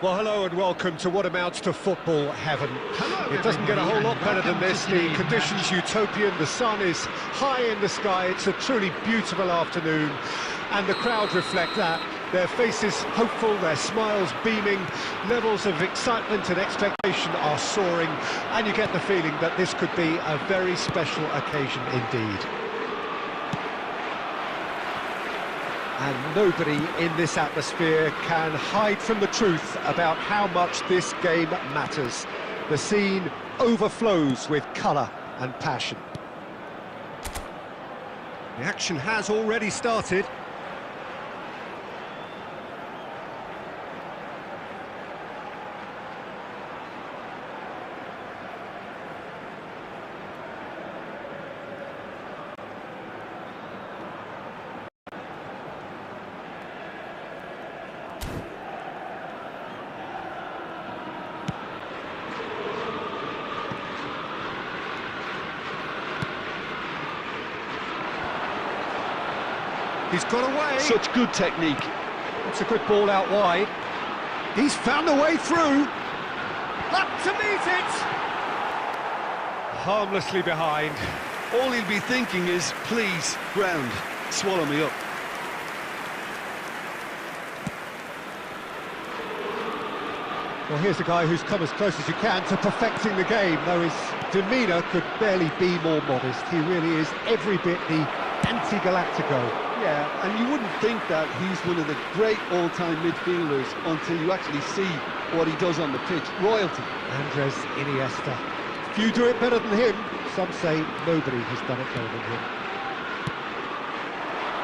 Well, hello and welcome to what amounts to football heaven. It doesn't get a whole lot better than this. The conditions utopian, the sun is high in the sky, it's a truly beautiful afternoon, and the crowd reflect that. Their faces hopeful, their smiles beaming, levels of excitement and expectation are soaring, and you get the feeling that this could be a very special occasion indeed. And nobody in this atmosphere can hide from the truth about how much this game matters. The scene overflows with colour and passion. The action has already started. He's got away. Such good technique. It's a good ball out wide. He's found a way through. Up to meet it. Harmlessly behind. All he'll be thinking is, please, ground, swallow me up. Well, here's a guy who's come as close as you can to perfecting the game, though his demeanour could barely be more modest. He really is every bit the anti-Galactico. Yeah, and you wouldn't think that he's one of the great all-time midfielders until you actually see what he does on the pitch. Royalty. Andres Iniesta. Few do it better than him. Some say nobody has done it better than him.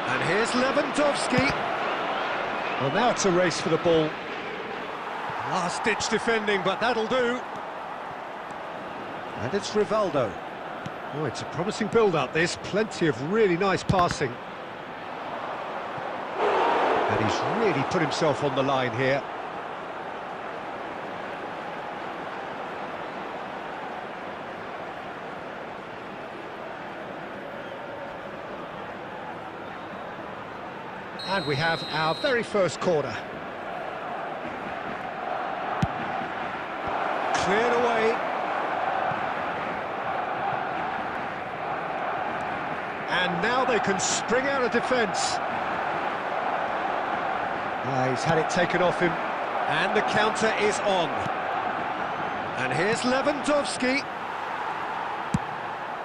And here's Lewandowski. Well, now it's a race for the ball. Last-ditch defending, but that'll do. And it's Rivaldo. Oh, it's a promising build-up, this. Plenty of really nice passing. And he's really put himself on the line here. And we have our very first corner. Cleared away. And now they can spring out of defence. He's had it taken off him, and the counter is on. And here's Lewandowski.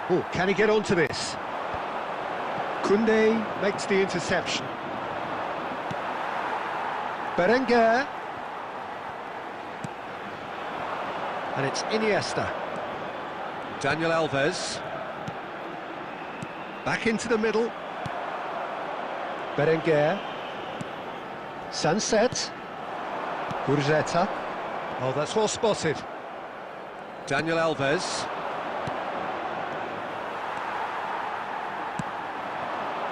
Oh, can he get onto this? Koundé makes the interception. Berenguer. And it's Iniesta. Daniel Alves. Back into the middle. Berenguer. Sunset. Gurzeta. Oh, that's well spotted. Daniel Alves.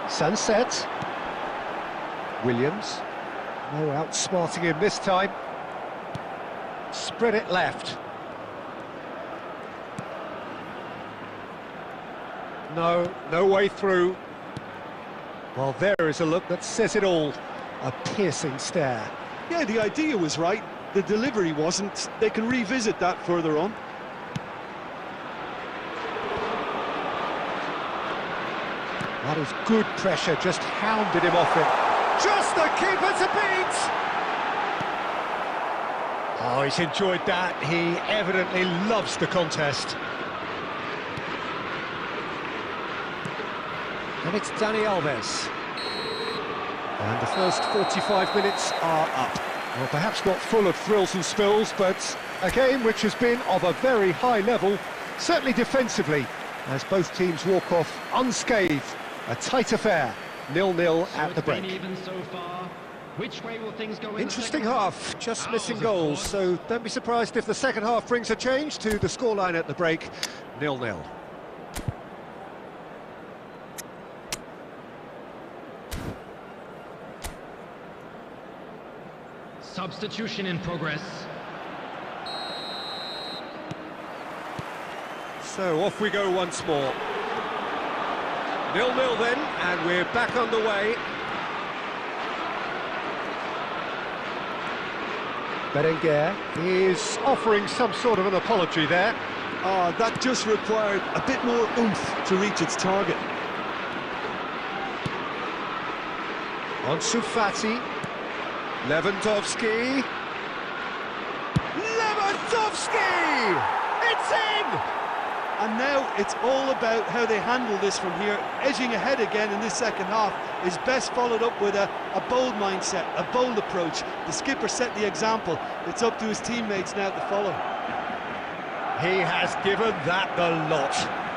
Sunset. Williams. No outsmarting him this time. Spread it left. No way through. Well, there is a look that says it all. A piercing stare. Yeah, the idea was right. The delivery wasn't. They can revisit that further on. That is good pressure, just hounded him off it. Just the keeper to beat! Oh, he's enjoyed that. He evidently loves the contest. And it's Dani Alves. And the first 45 minutes are up. Well, perhaps not full of thrills and spills, but a game which has been of a very high level, certainly defensively, as both teams walk off unscathed. A tight affair, 0-0 at the break. Even so far. Which way will things go? Interesting half, just missing goals, so don't be surprised if the second half brings a change to the scoreline at the break, 0-0. Substitution in progress. So off we go once more. 0-0 then, and we're back underway. Berenguer is offering some sort of an apology there. Oh, that just required a bit more oomph to reach its target. Ansu Fati. Lewandowski. Lewandowski! It's in! And now it's all about how they handle this from here. Edging ahead again in this second half is best followed up with a bold mindset, a bold approach. The skipper set the example. It's up to his teammates now to follow. He has given that the lot.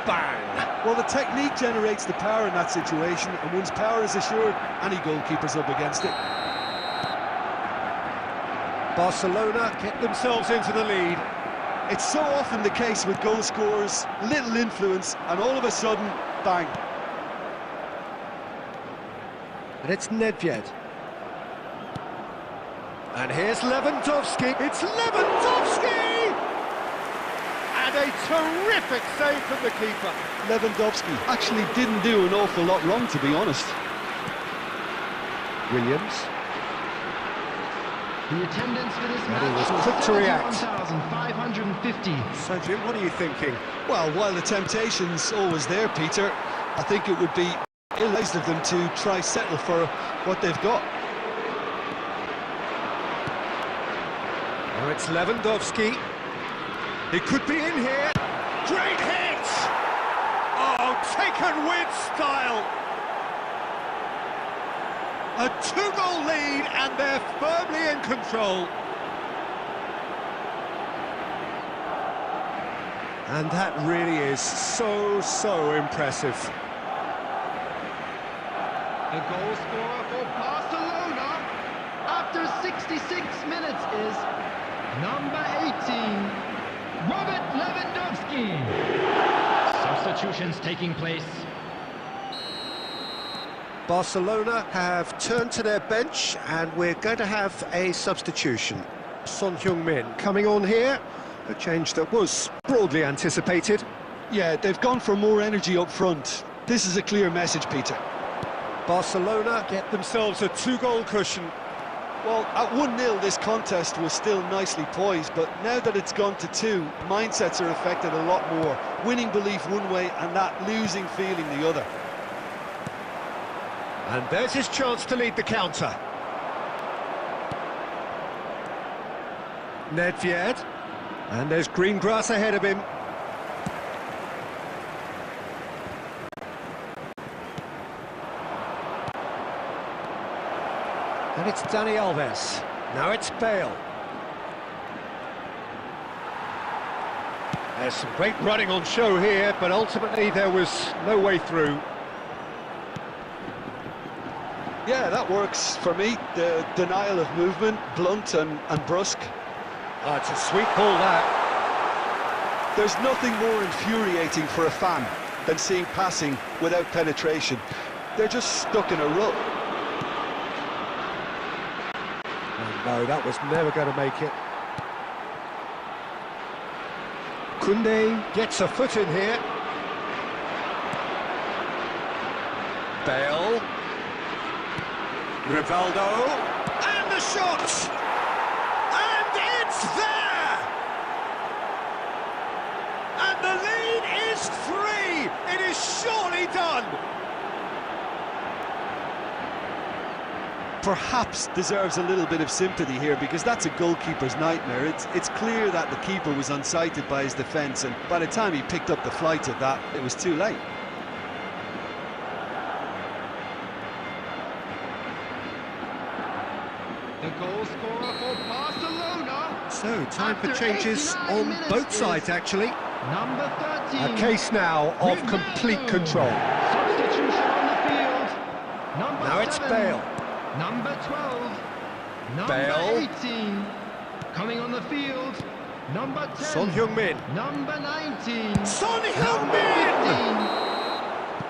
Bang! Well, the technique generates the power in that situation, and once power is assured, any goalkeeper's up against it. Barcelona get themselves into the lead. It's so often the case with goal scorers, little influence, and all of a sudden, bang. And it's Nedved. And here's Lewandowski. It's Lewandowski! And a terrific save from the keeper. Lewandowski actually didn't do an awful lot wrong, to be honest. Williams. The attendance for this And he match was quick to react. 71,550. So, Jim, what are you thinking? Well, while the temptation's always there, Peter, I think it would be ill-advised of them to try settle for what they've got. Now it's Lewandowski. He could be in here. Great hit! Oh, taken with style. A two-goal lead, and they're firmly in control. And that really is so impressive. The goal scorer for Barcelona after 66 minutes is number 18, Robert Lewandowski. Substitutions taking place. Barcelona have turned to their bench, and we're going to have a substitution. Son Heung-min coming on here, a change that was broadly anticipated. Yeah, they've gone for more energy up front. This is a clear message, Peter. Barcelona get themselves a two-goal cushion. Well, at 1-0 this contest was still nicely poised, but now that it's gone to 2, mindsets are affected a lot more. Winning belief one way and that losing feeling the other. And there's his chance to lead the counter. Nedved. And there's green grass ahead of him. And it's Dani Alves. Now it's Bale. There's some great running on show here, but ultimately there was no way through. Yeah, that works for me. The denial of movement, blunt and brusque. Oh, it's a sweet ball, that. There's nothing more infuriating for a fan than seeing passing without penetration. They're just stuck in a rut. Oh, no, that was never going to make it. Koundé gets a foot in here. Bale. Rivaldo. And the shot! And it's there! And the lead is 3! It is surely done! Perhaps deserves a little bit of sympathy here, because that's a goalkeeper's nightmare. It's clear that the keeper was unsighted by his defence, and by the time he picked up the flight of that, it was too late. The goal scorer for Barcelona. So, time for After changes 89 on minutes both sides, actually. Number 13. A case now of complete control. Substitution on the field. Number Now it's 7. Bale. Number 12. Number Bale. 18. Coming on the field. Number 10. Son Heung-min. Number 19. Son Number Heung-min!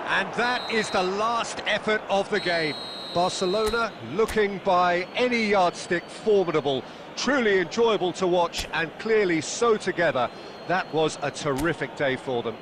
15. And that is the last effort of the game. Barcelona looking by any yardstick formidable, truly enjoyable to watch, and clearly so together. That was a terrific day for them.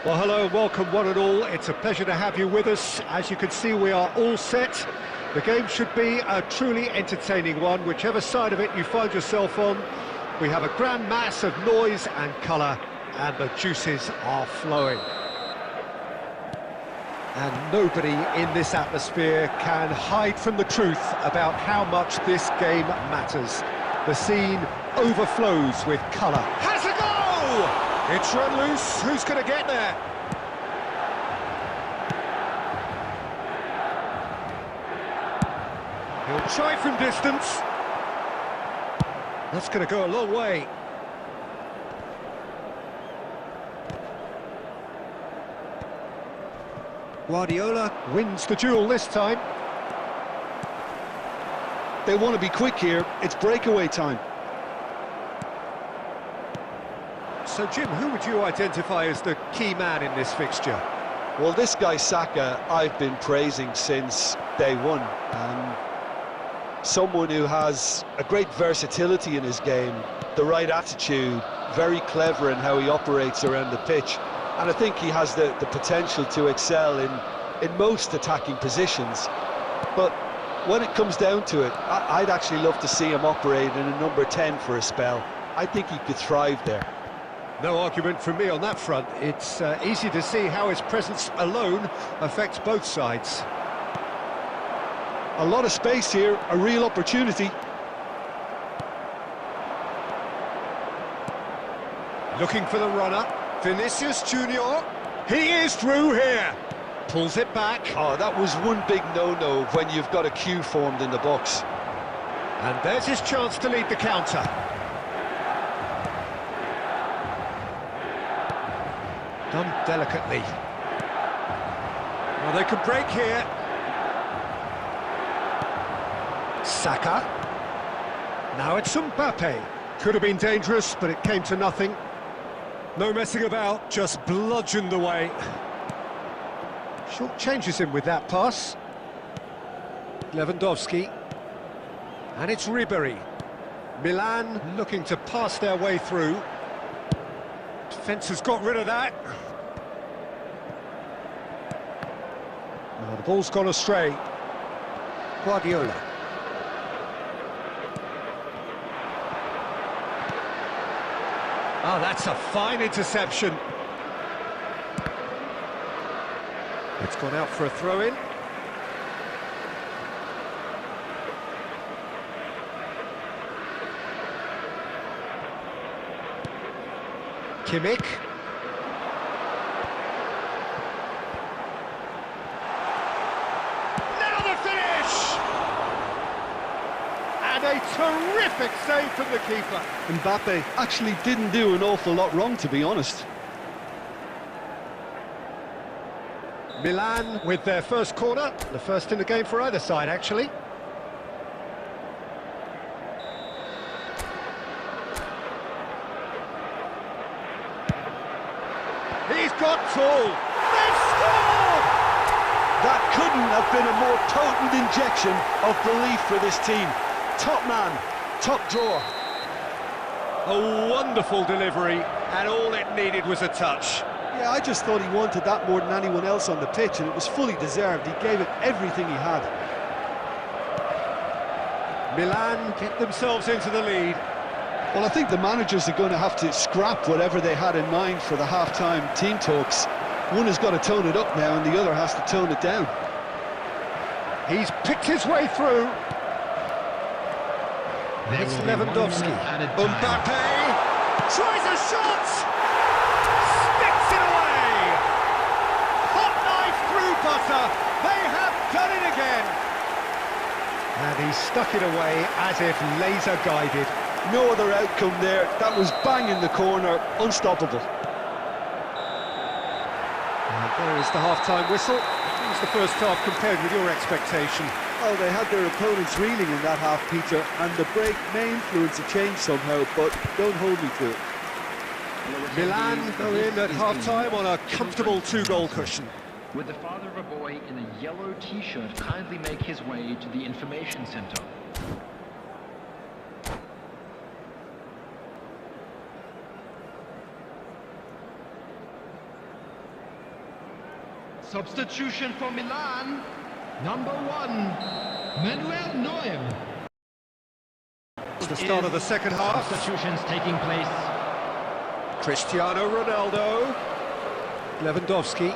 Well, hello, welcome one and all. It's a pleasure to have you with us. As you can see, we are all set. The game should be a truly entertaining one, whichever side of it you find yourself on. We have a grand mass of noise and colour, and the juices are flowing. And nobody in this atmosphere can hide from the truth about how much this game matters. The scene overflows with colour. Has a goal! It's run loose. Who's going to get there? He'll try from distance. That's going to go a long way. Guardiola wins the duel this time. They want to be quick here. It's breakaway time. So, Jim, who would you identify as the key man in this fixture? Well, this guy, Saka, I've been praising since day one. Someone who has a great versatility in his game, the right attitude, very clever in how he operates around the pitch. And I think he has the potential to excel in most attacking positions. But when it comes down to it, I'd actually love to see him operate in a number 10 for a spell. I think he could thrive there. No argument from me on that front. It's easy to see how his presence alone affects both sides. A lot of space here, a real opportunity. Looking for the runner, Vinicius Junior. He is through here. Pulls it back. Oh, that was one big no-no when you've got a queue formed in the box. And there's his chance to lead the counter. Done delicately. Well, they could break here. Saka. Now it's Mbappe. Could have been dangerous, but it came to nothing. No messing about, just bludgeoned away. Short changes him with that pass. Lewandowski. And it's Ribery. Milan looking to pass their way through. Defence has got rid of that. Oh, the ball's gone astray. Guardiola. Oh, that's a fine interception. It's gone out for a throw-in. Kimmich. Now the finish! And a terrific save from the keeper. Mbappe actually didn't do an awful lot wrong, to be honest. Milan with their first corner, the first in the game for either side, actually. He's got tall. They've scored! That couldn't have been a more potent injection of belief for this team. Top man, top drawer. A wonderful delivery, and all it needed was a touch. Yeah, I just thought he wanted that more than anyone else on the pitch, and it was fully deserved. He gave it everything he had. Milan get themselves into the lead. Well, I think the managers are going to have to scrap whatever they had in mind for the half-time team talks. One has got to tone it up now, and the other has to tone it down. He's picked his way through. It's Lewandowski. Mbappe tries a shot! Sticks it away! Hot knife through butter. They have done it again. And he stuck it away as if laser-guided. No other outcome there. That was bang in the corner, unstoppable. And there is the half-time whistle. How was the first half compared with your expectation? Oh, they had their opponents reeling in that half, Peter, and the break may influence a change somehow, but don't hold me to it. Milan go in at half-time on a comfortable two-goal cushion. Would the father of a boy in a yellow t-shirt kindly make his way to the information center? Substitution for Milan. Number 1, Manuel Neuer. It's the start of the second half. Substitutions taking place. Cristiano Ronaldo. Lewandowski.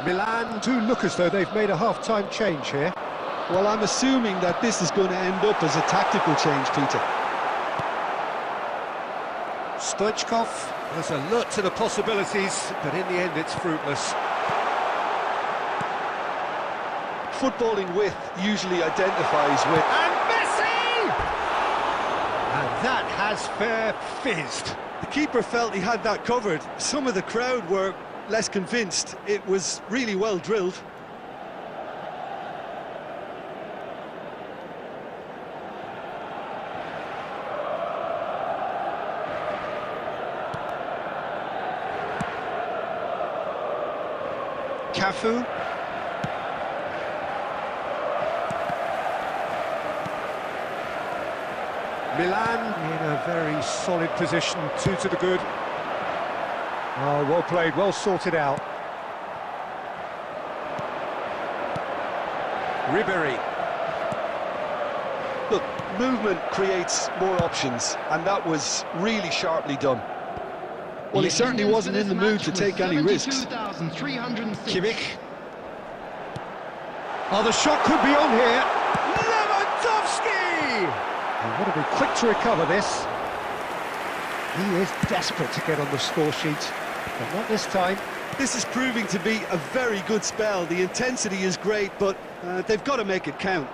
Milan do look as though they've made a half-time change here. Well, I'm assuming that this is going to end up as a tactical change, Peter. Stoichkov was alert to the possibilities, but in the end it's fruitless. Footballing width usually identifies with... And Messi! And that has fair fizzed. The keeper felt he had that covered. Some of the crowd were less convinced. It was really well drilled. Cafu. Milan in a very solid position, 2 to the good. Oh, well played, well sorted out. Ribery. Look, movement creates more options, and that was really sharply done. Well, he certainly wasn't in the mood to take any risks. Kimmich. Oh, the shot could be on here. Lewandowski! And what to be quick to recover this. He is desperate to get on the score sheet, but not this time. This is proving to be a very good spell. The intensity is great, but they've got to make it count.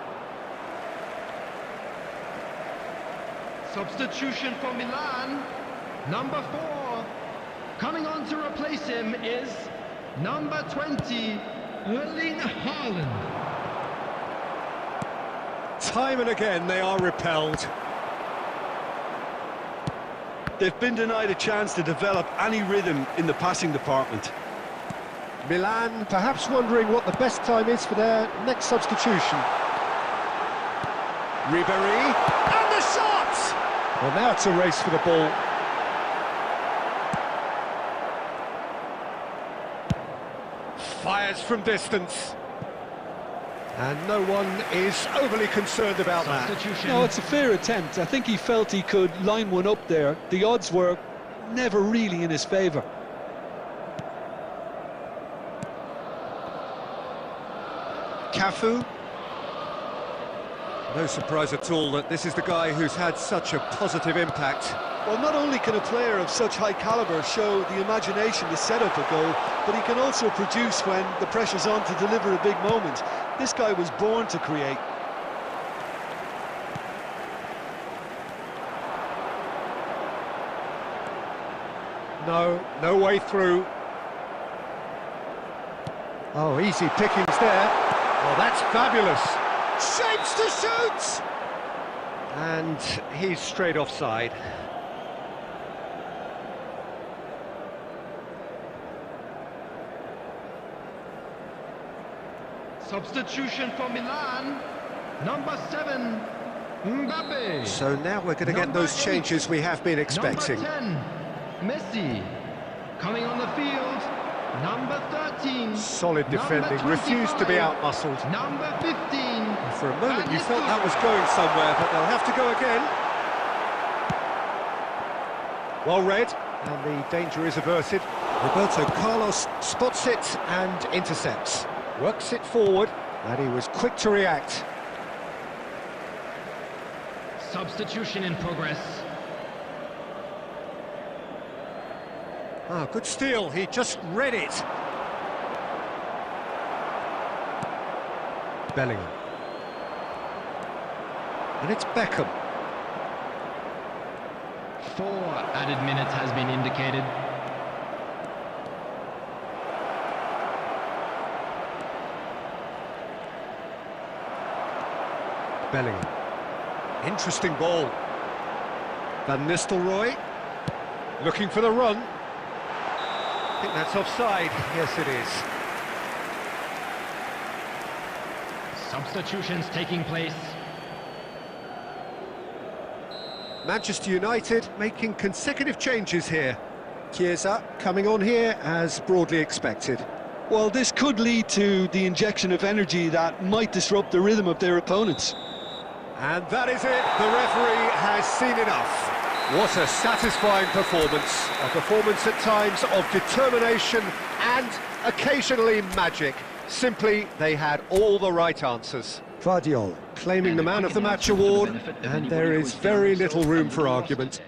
Substitution for Milan. Number 4. Coming on to replace him is number 20, Erling Haaland. Time and again they are repelled. They've been denied a chance to develop any rhythm in the passing department. Milan perhaps wondering what the best time is for their next substitution. Ribery, and the shot! Well, now it's a race for the ball. Fires from distance. And no one is overly concerned about that. No, it's a fair attempt. I think he felt he could line one up there. The odds were never really in his favour. Cafu. No surprise at all that this is the guy who's had such a positive impact. Well, not only can a player of such high calibre show the imagination to set up a goal, but he can also produce when the pressure's on to deliver a big moment. This guy was born to create. No way through. Oh, easy pickings there. Oh, that's fabulous. Shapes to shoot! And he's straight offside. Substitution for Milan, number 7, Mbappe. So now we're going to get those changes we have been expecting. Number 10, Messi. Coming on the field, number 13. Solid defending, refused to be outmuscled. Number 15. For a moment you felt that was going somewhere, but they'll have to go again. Well read, and the danger is averted. Roberto Carlos spots it and intercepts. Works it forward, and he was quick to react. Substitution in progress. Ah, good steal, he just read it. Bellingham. And it's Beckham. 4 added minutes has been indicated. Bellingham. Interesting ball. Van Nistelrooy. Looking for the run. I think that's offside. Yes, it is. Substitutions taking place. Manchester United making consecutive changes here. Chiesa coming on here as broadly expected. Well, this could lead to the injection of energy that might disrupt the rhythm of their opponents. And that is it, the referee has seen enough. What a satisfying performance. A performance at times of determination and occasionally magic. Simply, they had all the right answers. Vardiol claiming the Man of the Match award, and there is very little room for argument.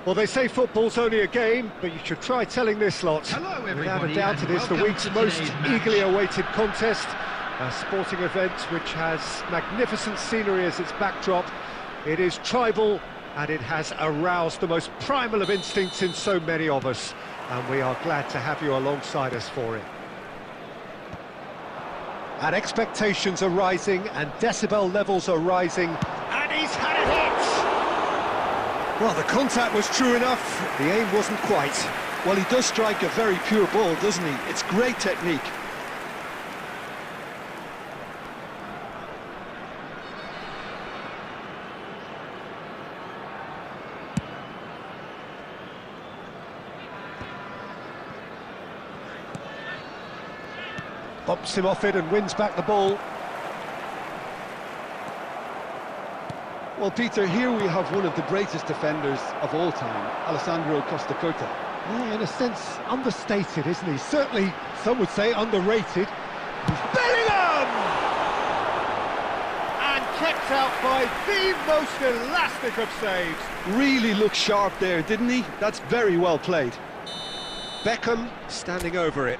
Well, they say football's only a game, but you should try telling this lot. Hello, Without a doubt, it is the week's most eagerly awaited contest. A sporting event which has magnificent scenery as its backdrop. It is tribal, and it has aroused the most primal of instincts in so many of us. And we are glad to have you alongside us for it. And expectations are rising, and decibel levels are rising, and he's had it hit! Well, the contact was true enough, the aim wasn't quite. Well, he does strike a very pure ball, doesn't he? It's great technique. Bumps him off it and wins back the ball. Well, Peter, here we have one of the greatest defenders of all time, Alessandro Costa Curta. Yeah, in a sense, understated, isn't he? Certainly, some would say underrated. Bellingham! And kept out by the most elastic of saves. Really looked sharp there, didn't he? That's very well played. Beckham standing over it.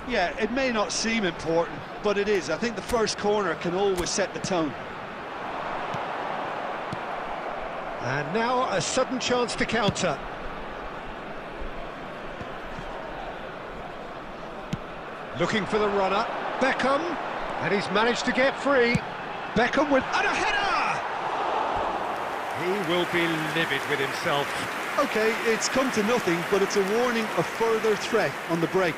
Yeah, it may not seem important, but it is. I think the first corner can always set the tone. And now a sudden chance to counter. Looking for the runner. Beckham, and he's managed to get free. Beckham with and a header! He will be livid with himself. Okay, it's come to nothing, but it's a warning of further threat on the break.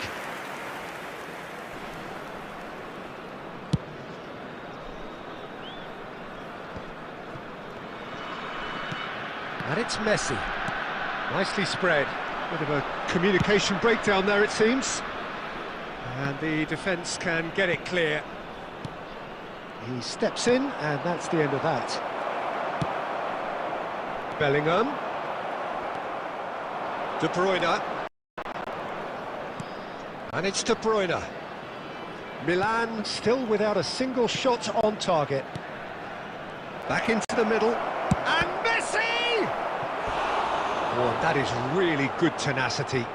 And it's Messi. Nicely spread. Bit of a communication breakdown there, it seems. And the defence can get it clear. He steps in, and that's the end of that. Bellingham. De Bruyne. And it's De Bruyne. Milan still without a single shot on target. Back into the middle. And Messi! Oh, that is really good tenacity.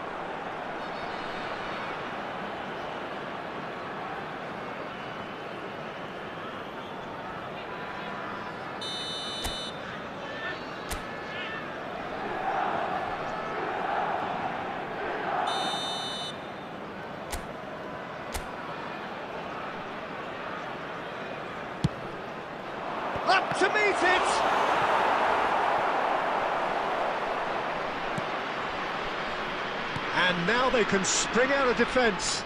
Up to meet it! And now they can spring out of defence.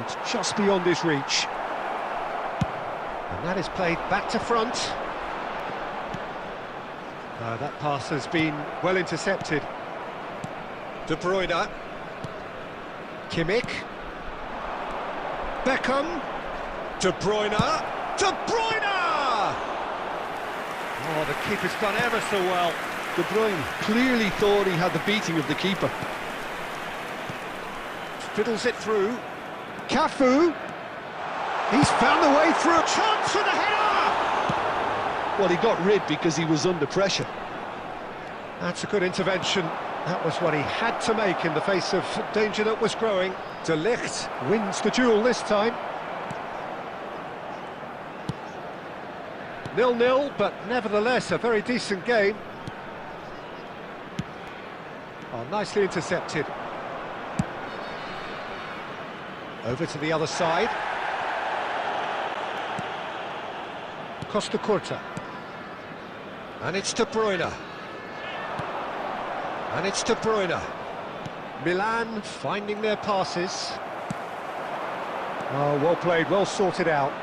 It's just beyond his reach. And that is played back to front. That pass has been well intercepted. De Bruyne. Kimmich. Beckham. De Bruyne. De Bruyne! Oh, the keeper's done ever so well. De Bruyne clearly thought he had the beating of the keeper. Fiddles it through. Cafu. He's found the way through. Chance for the header! Well, he got rid because he was under pressure. That's a good intervention. That was what he had to make in the face of danger that was growing. De Ligt wins the duel this time. 0-0, but nevertheless a very decent game. Oh, nicely intercepted. Over to the other side. Costa Curta. And it's De Bruyne. And it's De Bruyne. Milan finding their passes. Oh, well played, well sorted out.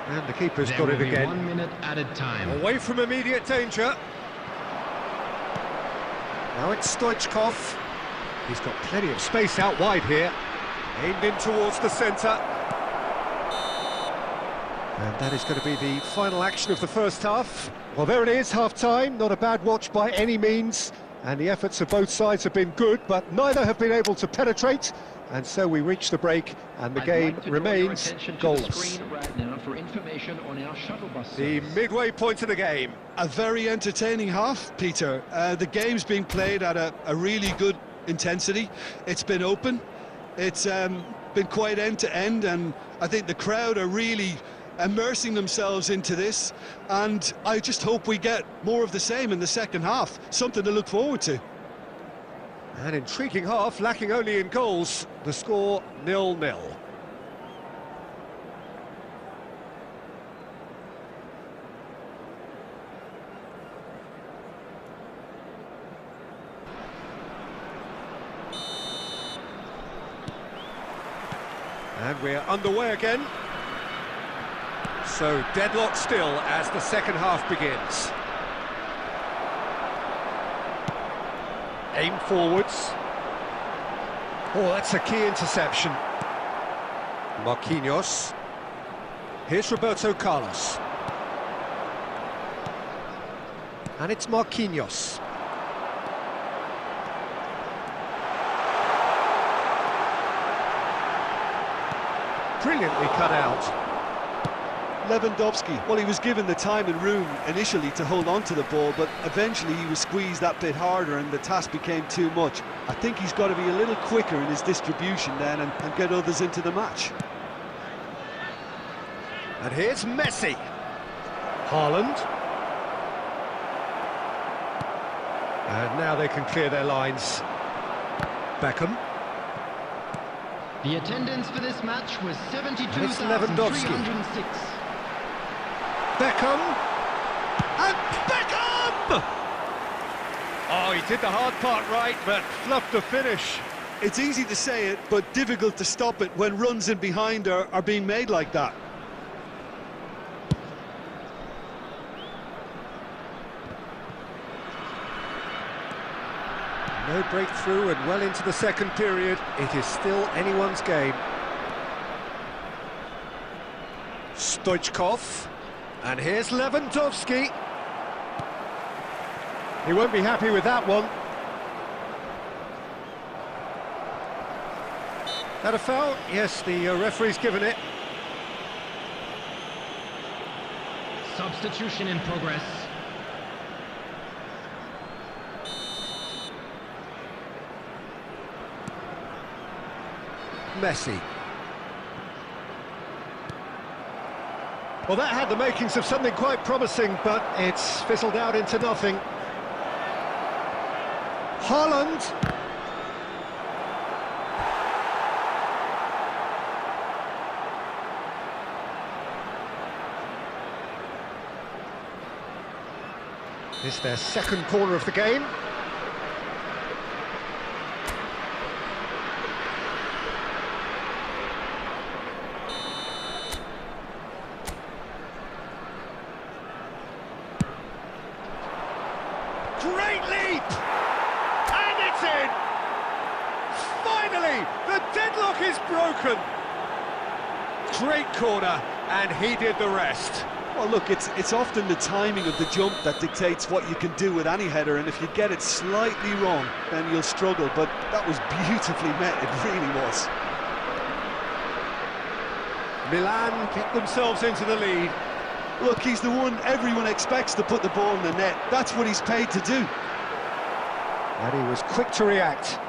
And the keeper's got it again. 1 minute added time. Away from immediate danger. Now it's Stoichkov. He's got plenty of space out wide here. Aimed in towards the centre. And that is going to be the final action of the first half. Well, there it is, half-time. Not a bad watch by any means. And the efforts of both sides have been good, but neither have been able to penetrate. And so we reach the break, and the game remains goalless. The midway point of the game. A very entertaining half, Peter. The game's been played at a really good intensity. It's been open. It's been quite end-to-end, and I think the crowd are really immersing themselves into this, and I just hope we get more of the same in the second half. Something to look forward to. An intriguing half, lacking only in goals. The score 0-0. And we're underway again. So deadlock still as the second half begins. Aim forwards. Oh, that's a key interception. Marquinhos. Here's Roberto Carlos. And it's Marquinhos. Brilliantly cut out. Lewandowski, well, he was given the time and room initially to hold on to the ball, but eventually he was squeezed that bit harder and the task became too much. I think he's got to be a little quicker in his distribution then and get others into the match. And here's Messi. Haaland. And now they can clear their lines. Beckham. The attendance for this match was It's Lewandowski. 72,306. Beckham. And Beckham! Oh, he did the hard part right, but fluffed the finish. It's easy to say it, but difficult to stop it when runs in behind are being made like that. No breakthrough and well into the second period. It is still anyone's game. Stoichkov. And here's Lewandowski. He won't be happy with that one. That a foul? Yes, the referee's given it. Substitution in progress. Messi. Well, that had the makings of something quite promising, but it's fizzled out into nothing. Haaland. It's their second corner of the game. Great leap! And it's in! Finally, the deadlock is broken! Great corner, and he did the rest. Well, look, it's often the timing of the jump that dictates what you can do with any header, and if you get it slightly wrong, then you'll struggle, but that was beautifully met, it really was. Milan get themselves into the lead. Look, he's the one everyone expects to put the ball in the net. That's what he's paid to do. And he was quick to react.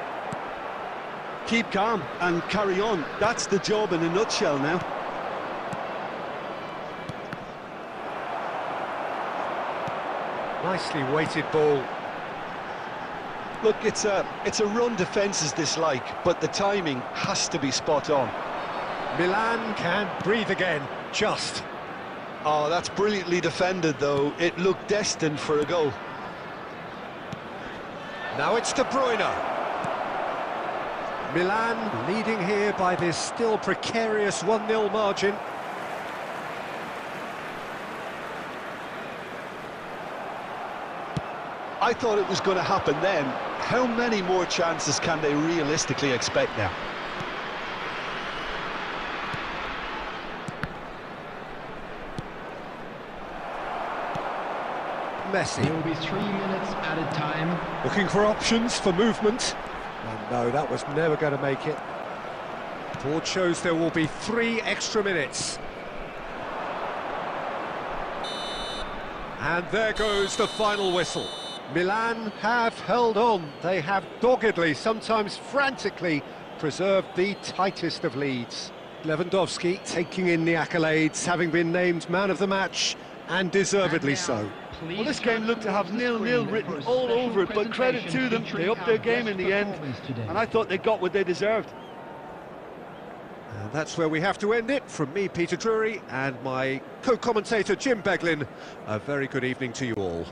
Keep calm and carry on. That's the job in a nutshell now. Nicely weighted ball. Look, it's a run defence's dislike, but the timing has to be spot on. Milan can breathe again, just. Oh, that's brilliantly defended, though. It looked destined for a goal. Now it's De Bruyne. Milan leading here by this still precarious 1-0 margin. I thought it was going to happen then. How many more chances can they realistically expect now? Messi. There will be 3 minutes added time. Looking for options for movement. And no, that was never going to make it. Board shows there will be 3 extra minutes. And there goes the final whistle. Milan have held on. They have doggedly, sometimes frantically, preserved the tightest of leads. Lewandowski taking in the accolades, having been named man of the match, and deservedly so. Well, this game looked to have 0-0 written all over it, but credit to them, they upped their game in the end, and I thought they got what they deserved. And that's where we have to end it. From me, Peter Drury, and my co-commentator, Jim Beglin, a very good evening to you all.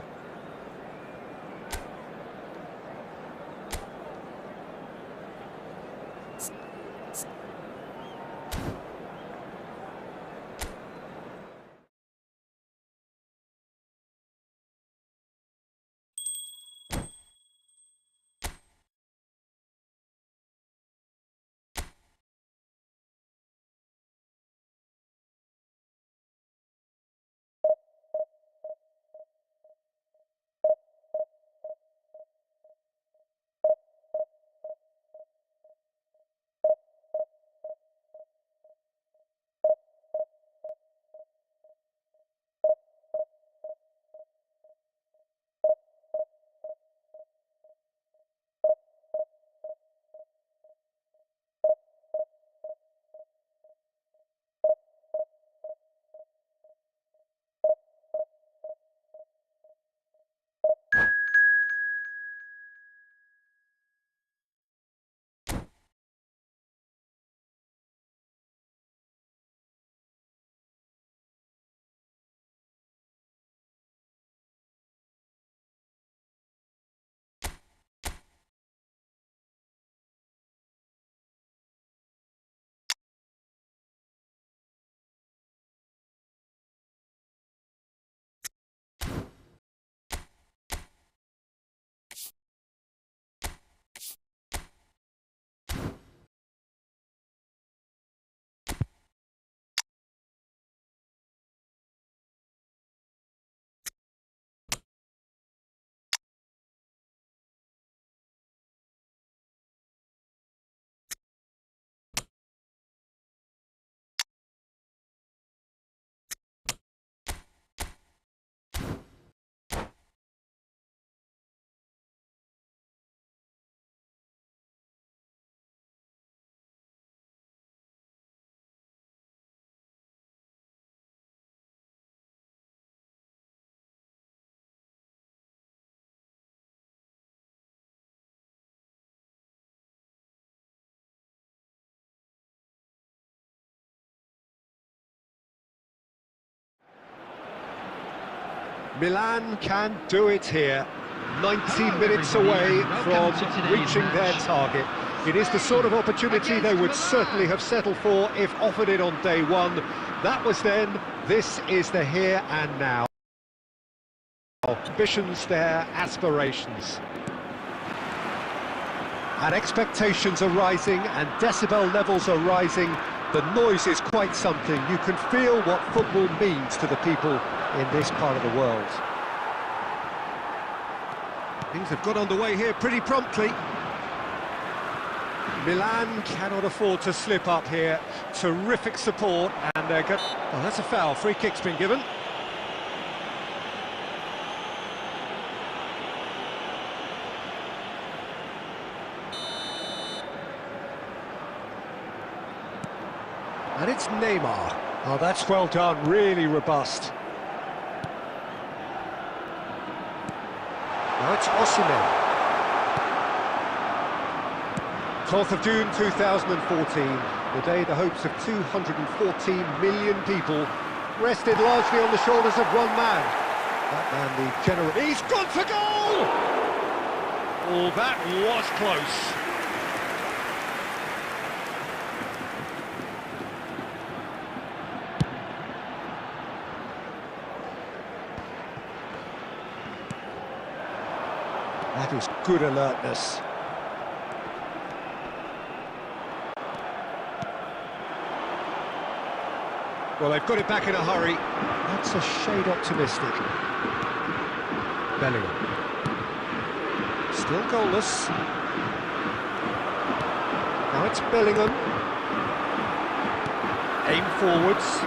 Milan can do it here. 90 minutes away from reaching their target. It is the sort of opportunity they would certainly have settled for if offered it on day one. That was then, this is the here and now. Ambitions, their aspirations. And expectations are rising and decibel levels are rising. The noise is quite something. You can feel what football means to the people in this part of the world. Things have got underway here pretty promptly. Milan cannot afford to slip up here. Terrific support, and they're good. Oh, that's a foul. Free kick's been given. And it's Neymar. Oh, that's well done. Really robust. Now it's Osimhen. 12th of June 2014, the day the hopes of 214 million people rested largely on the shoulders of one man. That man, the general. He's gone for goal! Oh, that was close. That is good alertness. Well, they've got it back in a hurry. That's a shade optimistic. Bellingham. Still goalless. Now it's Bellingham. Aim forwards.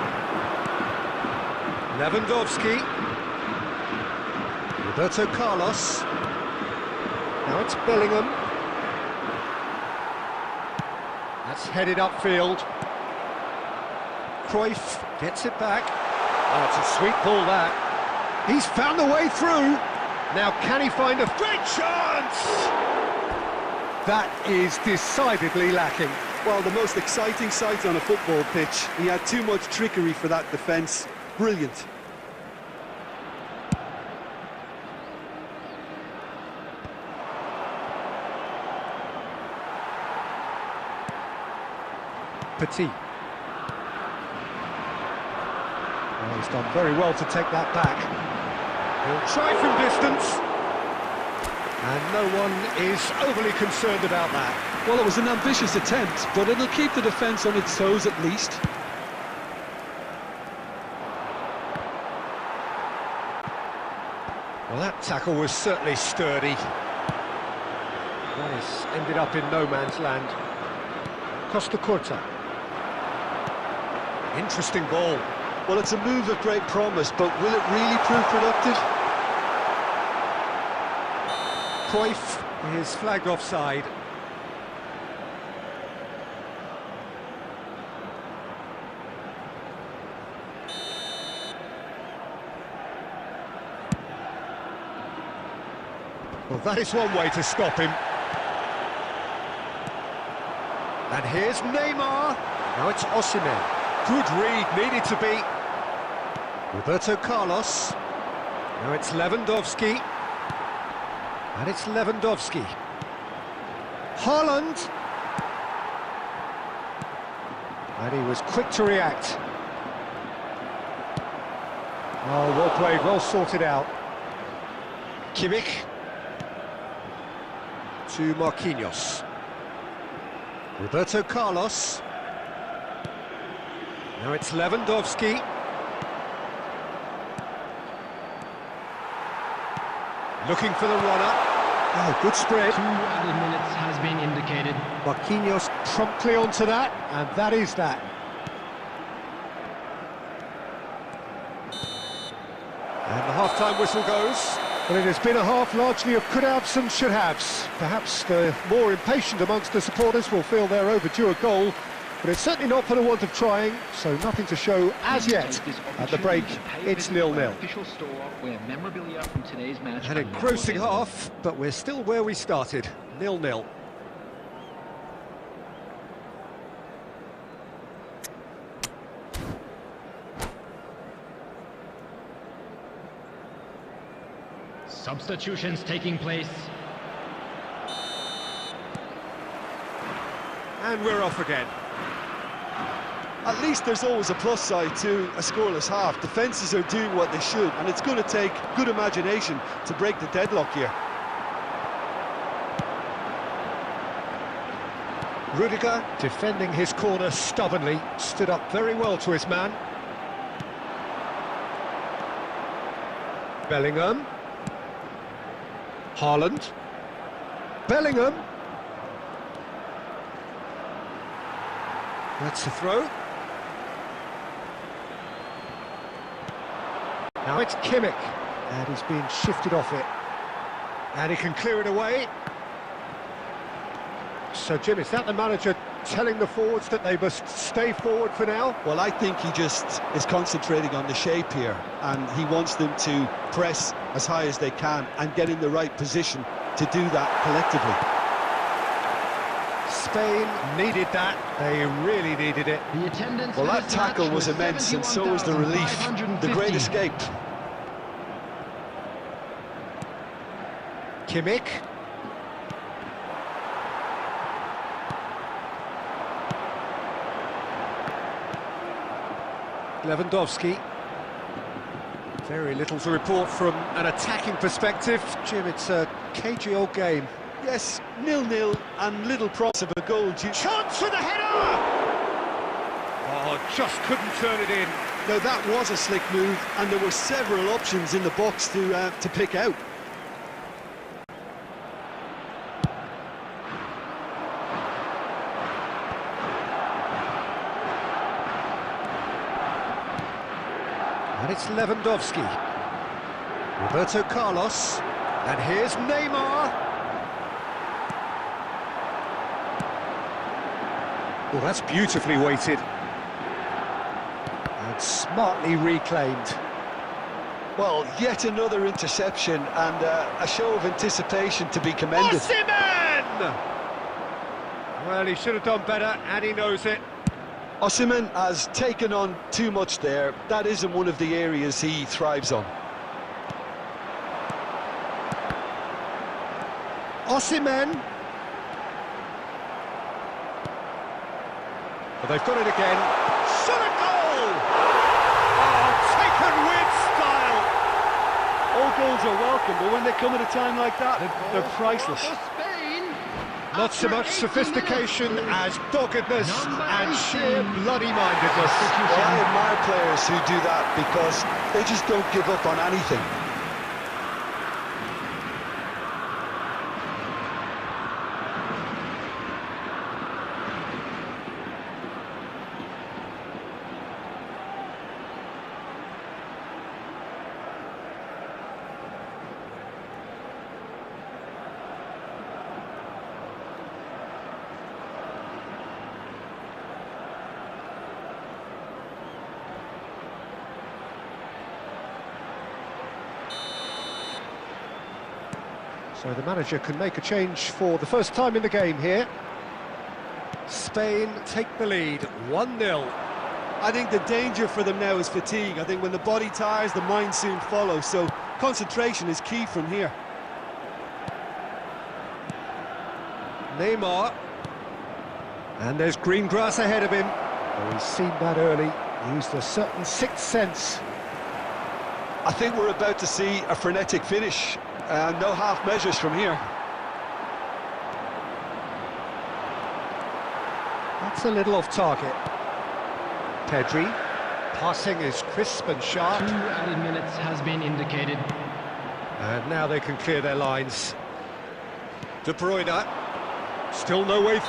Lewandowski. Roberto Carlos. Now it's Bellingham. That's headed upfield. Cruyff gets it back. Oh, it's a sweet ball, that. He's found the way through. Now, can he find a great chance? That is decidedly lacking. Well, the most exciting sight on a football pitch. He had too much trickery for that defence. Brilliant. Petit. Oh, he's done very well to take that back. He'll try from distance. And no one is overly concerned about that. Well, it was an ambitious attempt, but it'll keep the defence on its toes at least. Well, that tackle was certainly sturdy. Nice. Ended up in no man's land. Costa Curta. Interesting ball. Well, it's a move of great promise, but will it really prove productive? Cruyff is flagged offside. Well, that is one way to stop him. And here's Neymar. Now it's Osimhen. Good read, needed to be. Roberto Carlos. Now it's Lewandowski. And it's Lewandowski. Haaland. And he was quick to react. Oh, well played, well sorted out. Kimmich. To Marquinhos. Roberto Carlos. Now it's Lewandowski. Looking for the runner. Oh, good spread. 2 added minutes has been indicated. Marquinhos promptly onto that, and that is that. And the half-time whistle goes. Well, it has been a half largely of could-haves and should-haves. Perhaps the more impatient amongst the supporters will feel they're overdue a goal, but it's certainly not for the want of trying, so nothing to show as yet. At the break, it's 0-0. An engrossing half, but we're still where we started, 0-0. Substitutions taking place. And we're off again. At least there's always a plus side to a scoreless half. Defences are doing what they should, and it's going to take good imagination to break the deadlock here. Rudiger, defending his corner stubbornly, stood up very well to his man. Bellingham. Haaland. Bellingham. That's a throw. Now it's Kimmich, and he's been shifted off it. And he can clear it away. So, Jim, is that the manager telling the forwards that they must stay forward for now? Well, I think he just is concentrating on the shape here, and he wants them to press as high as they can and get in the right position to do that collectively. Spain needed that. They really needed it. The attendance Well, for that this tackle match was immense, and so was the relief. The great 71,550. escape. Kimmich. Lewandowski. Very little to report from an attacking perspective. Jim, it's a cagey old game. Yes, 0-0 and little promise of a goal. Chance for the header! Oh, just couldn't turn it in. Now that was a slick move, and there were several options in the box to pick out. And it's Lewandowski. Roberto Carlos. And here's Neymar. Oh, that's beautifully weighted. And smartly reclaimed. Well, yet another interception, and a show of anticipation to be commended. Osimhen! Well, he should have done better, and he knows it. Osimhen has taken on too much there. That isn't one of the areas he thrives on. Osimhen. But they've got it again. Shot a goal! Oh, taken with style. All goals are welcome, but when they come at a time like that, they're priceless. For Spain. Not so much After 80 sophistication minutes. as doggedness Number and 18. sheer bloody-mindedness. Well, I admire players who do that because they just don't give up on anything. So the manager can make a change for the first time in the game here. Spain take the lead, 1-0. I think the danger for them now is fatigue. I think when the body tires, the mind soon follows. So concentration is key from here. Neymar. And there's green grass ahead of him. Oh, he's seen that early. Used a certain sixth sense. I think we're about to see a frenetic finish. No half measures from here. That's a little off target. Pedri. Passing is crisp and sharp. 2 added minutes has been indicated. And now they can clear their lines. De Bruyne. Still no way.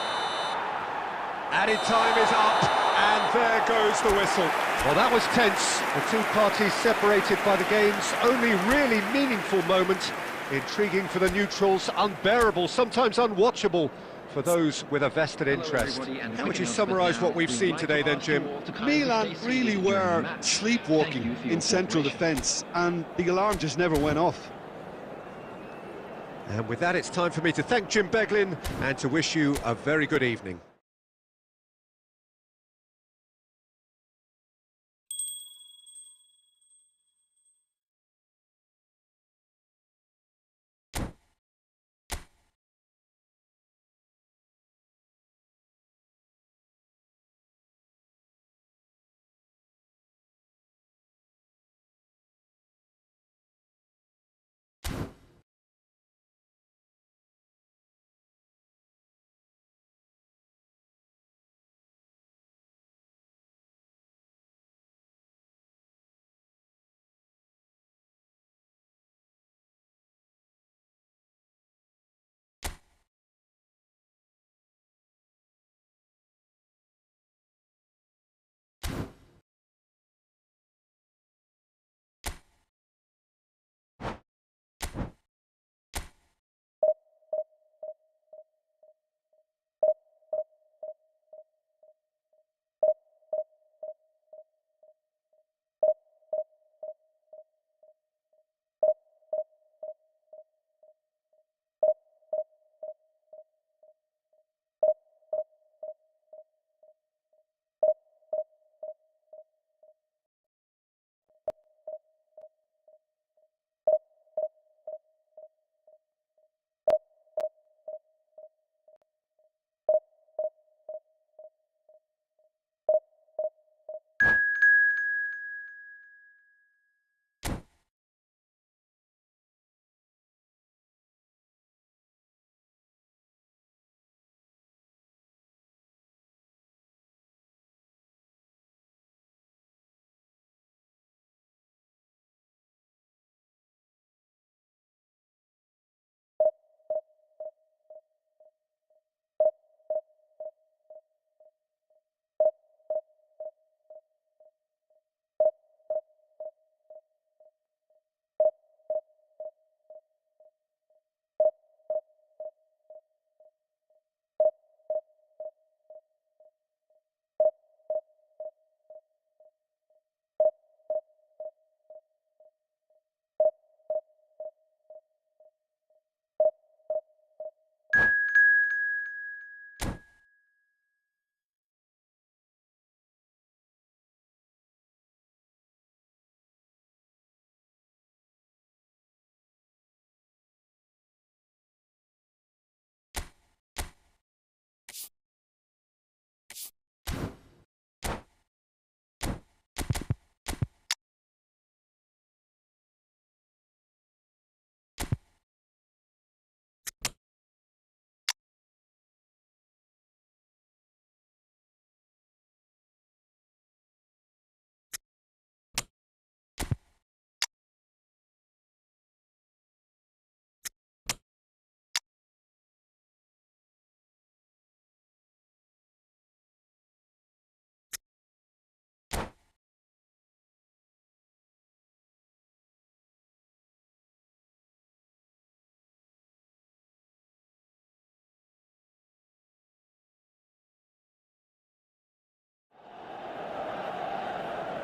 Added time is up, and there goes the whistle. Well, that was tense. The two parties separated by the game's only really meaningful moment. Intriguing for the neutrals, unbearable, sometimes unwatchable for those with a vested interest. How would you summarise what we've seen today then, Jim? Milan really were sleepwalking in central defence, and the alarm just never went off. And with that, it's time for me to thank Jim Beglin and to wish you a very good evening.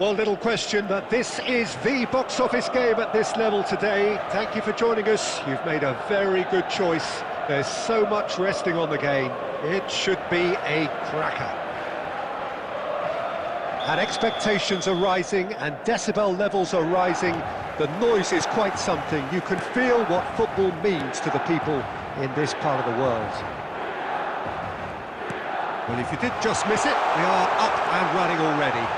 Well, little question that this is the box office game at this level today. Thank you for joining us. You've made a very good choice. There's so much resting on the game. It should be a cracker. And expectations are rising and decibel levels are rising. The noise is quite something. You can feel what football means to the people in this part of the world. Well, if you did just miss it, we are up and running already.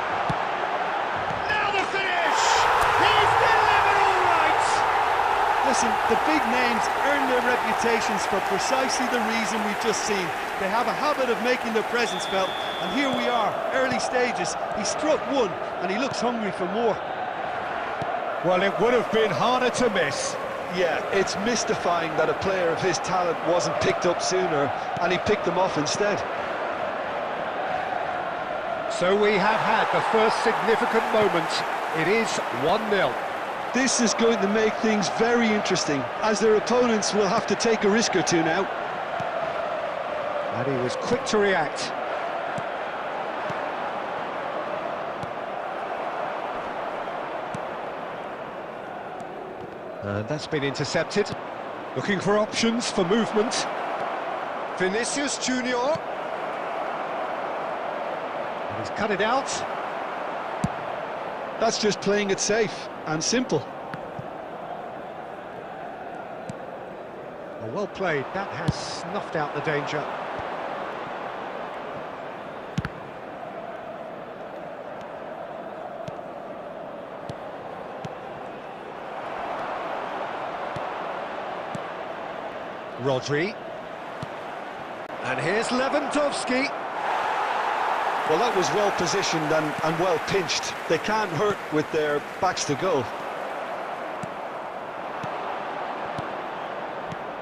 Listen, the big names earn their reputations for precisely the reason we've just seen. They have a habit of making their presence felt, and here we are, early stages. He struck one, and he looks hungry for more. Well, it would have been harder to miss. Yeah, it's mystifying that a player of his talent wasn't picked up sooner, and he picked them off instead. So we have had the first significant moment. It is 1-0. This is going to make things very interesting, as their opponents will have to take a risk or two now. And he was quick to react. And that's been intercepted. Looking for options for movement. Vinicius Junior. And he's cut it out. That's just playing it safe and simple. Well played, that has snuffed out the danger. Rodri. And here's Lewandowski. Well, that was well positioned and well pinched. They can't hurt with their backs to goal.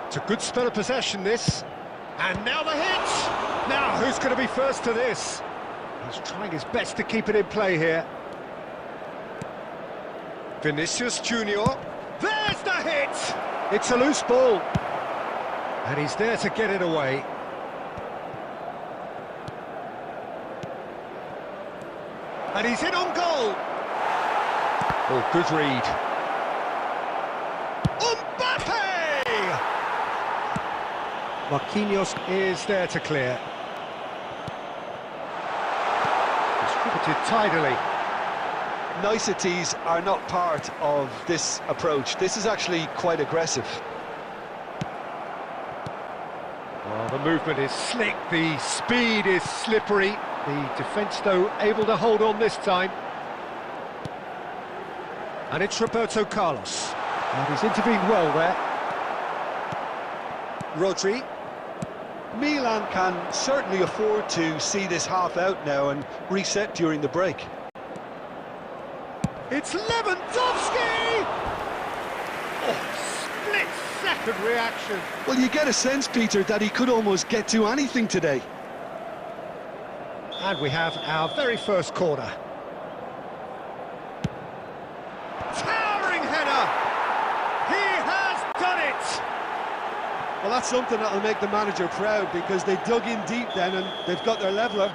It's a good spell of possession, this. And now the hit! Now, who's going to be first to this? He's trying his best to keep it in play here. Vinicius Junior. There's the hit! It's a loose ball. And he's there to get it away. And he's in on goal. Oh, good read. Mbappe! Marquinhos is there to clear. Distributed tidily. Niceties are not part of this approach. This is actually quite aggressive. Well, the movement is slick, the speed is slippery. The defence, though, able to hold on this time. And it's Roberto Carlos. And he's intervened well there. Rodri. Milan can certainly afford to see this half out now and reset during the break. It's Lewandowski! Oh, split-second reaction. Well, you get a sense, Peter, that he could almost get to anything today. And we have our very first corner. Towering header! He has done it! Well, that's something that'll make the manager proud, because they dug in deep then and they've got their leveller.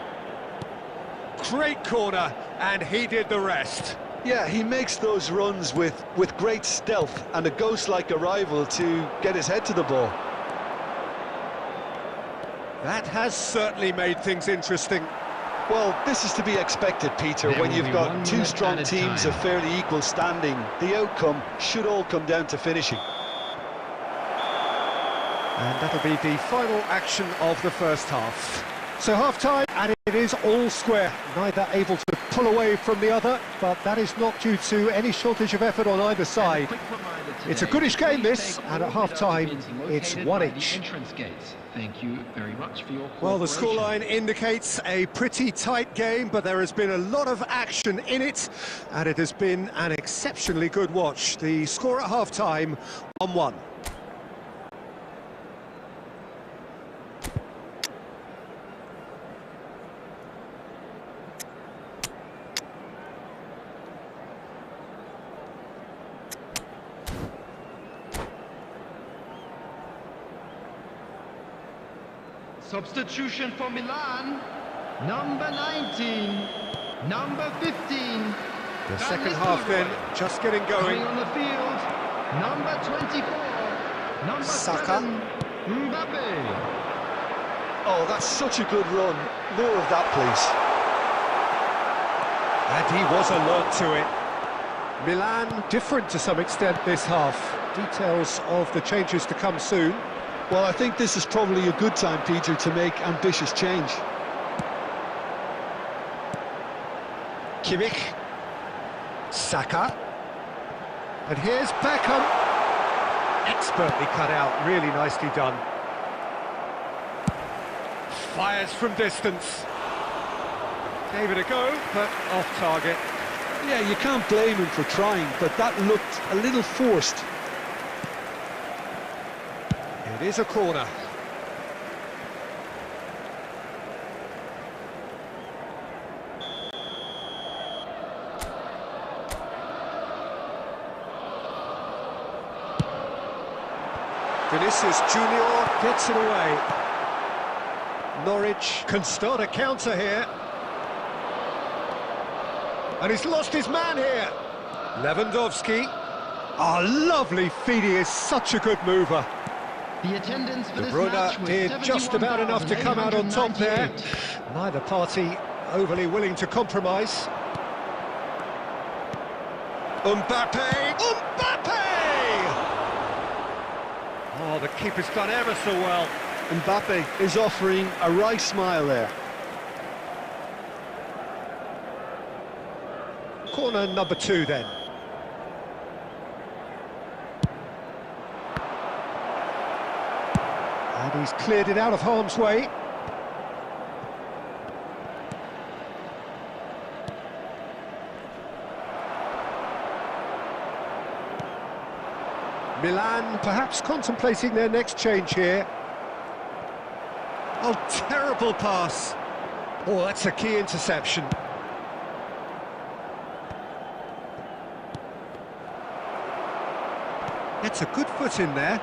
Great corner, and he did the rest. Yeah, he makes those runs with great stealth and a ghost-like arrival to get his head to the ball. That has certainly made things interesting. Well, this is to be expected, Peter, when you've got two strong teams of fairly equal standing. The outcome should all come down to finishing. And that'll be the final action of the first half. So half-time, and it is all square. Neither able to pull away from the other, but that is not due to any shortage of effort on either side. It's a goodish game, this, and at half-time, it's one each. Thank you very much for your Well, the scoreline indicates a pretty tight game, but there has been a lot of action in it, and it has been an exceptionally good watch. The score at half-time, 1-1. Substitution for Milan, number 19, number 15, The second half then, just getting going. Coming on the field, number 24, number Saka. 7, Mbappe. Oh, that's such a good run. More of that, please. And he was alert to it. Milan different to some extent this half. Details of the changes to come soon. Well, I think this is probably a good time, Peter, to make ambitious change. Kimmich. Saka. And here's Beckham. Expertly cut out, really nicely done. Fires from distance. Gave it a go, but off target. Yeah, you can't blame him for trying, but that looked a little forced. It is a corner. Vinicius Junior gets it away. Norwich can start a counter here. And he's lost his man here. Lewandowski. Oh, lovely feed. He is such a good mover. The attendance for De this match Bruyne was did just about enough to come out on top there. 71,898. Neither party overly willing to compromise. Mbappe! Mbappe! Oh, the keeper's done ever so well. Mbappe is offering a wry smile there. Corner number 2 then. And he's cleared it out of harm's way. Milan perhaps contemplating their next change here. Oh, terrible pass. Oh, that's a key interception. Gets a good foot in there.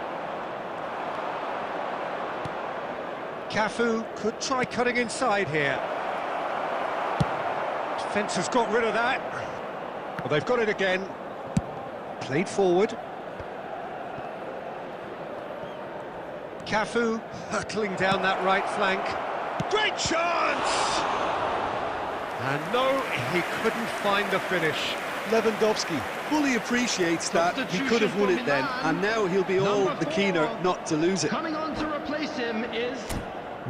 Cafu could try cutting inside here. Defence has got rid of that. Well, they've got it again. Played forward. Cafu hurtling down that right flank. Great chance! And no, he couldn't find the finish. Lewandowski fully appreciates that he could have won it then, and now he'll be all the keener not to lose it. Coming on to replace him is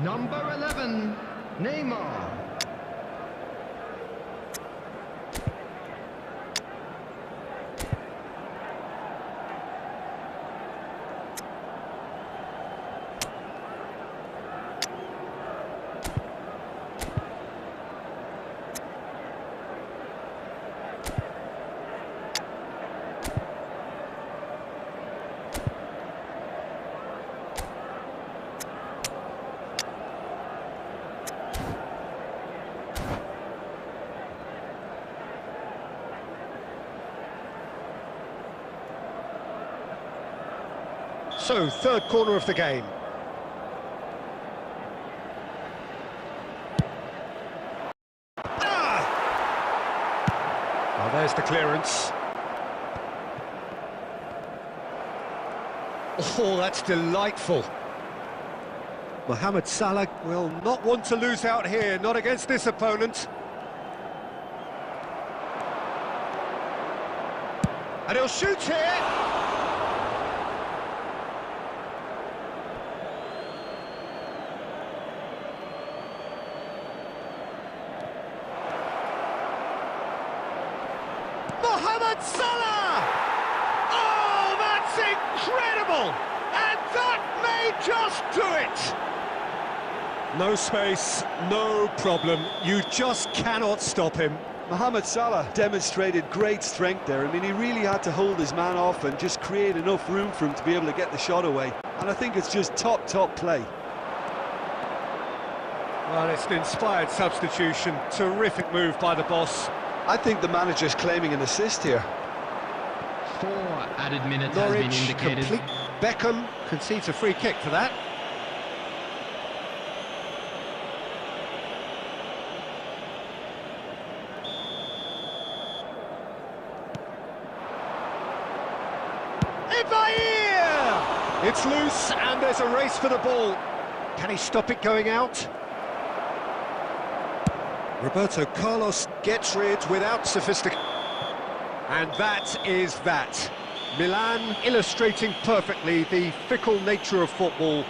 number 11, Neymar. So, third corner of the game. Well, there's the clearance. Oh, that's delightful. Mohamed Salah will not want to lose out here, not against this opponent. And he'll shoot here. Mohamed Salah! Oh, that's incredible! And that may just do it! No space, no problem. You just cannot stop him. Mohamed Salah demonstrated great strength there. I mean, he really had to hold his man off and just create enough room for him to be able to get the shot away. And I think it's just top play. Well, it's an inspired substitution. Terrific move by the boss. I think the manager's claiming an assist here. 4 added minutes Norwich has been indicated. complete. Beckham concedes a free kick for that. It's loose, and there's a race for the ball. Can he stop it going out? Roberto Carlos gets rid without sophistication. And that is that. Milan illustrating perfectly the fickle nature of football.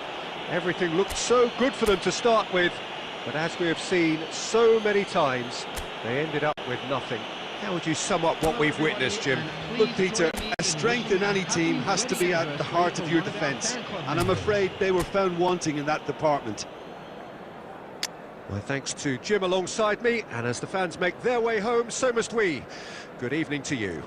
Everything looked so good for them to start with, but as we have seen so many times, they ended up with nothing. How would you sum up what we've witnessed, Jim? Look, Peter, strength in any team has to be at the heart of your defence, and I'm afraid they were found wanting in that department. My thanks to Jim alongside me, and as the fans make their way home, so must we. Good evening to you.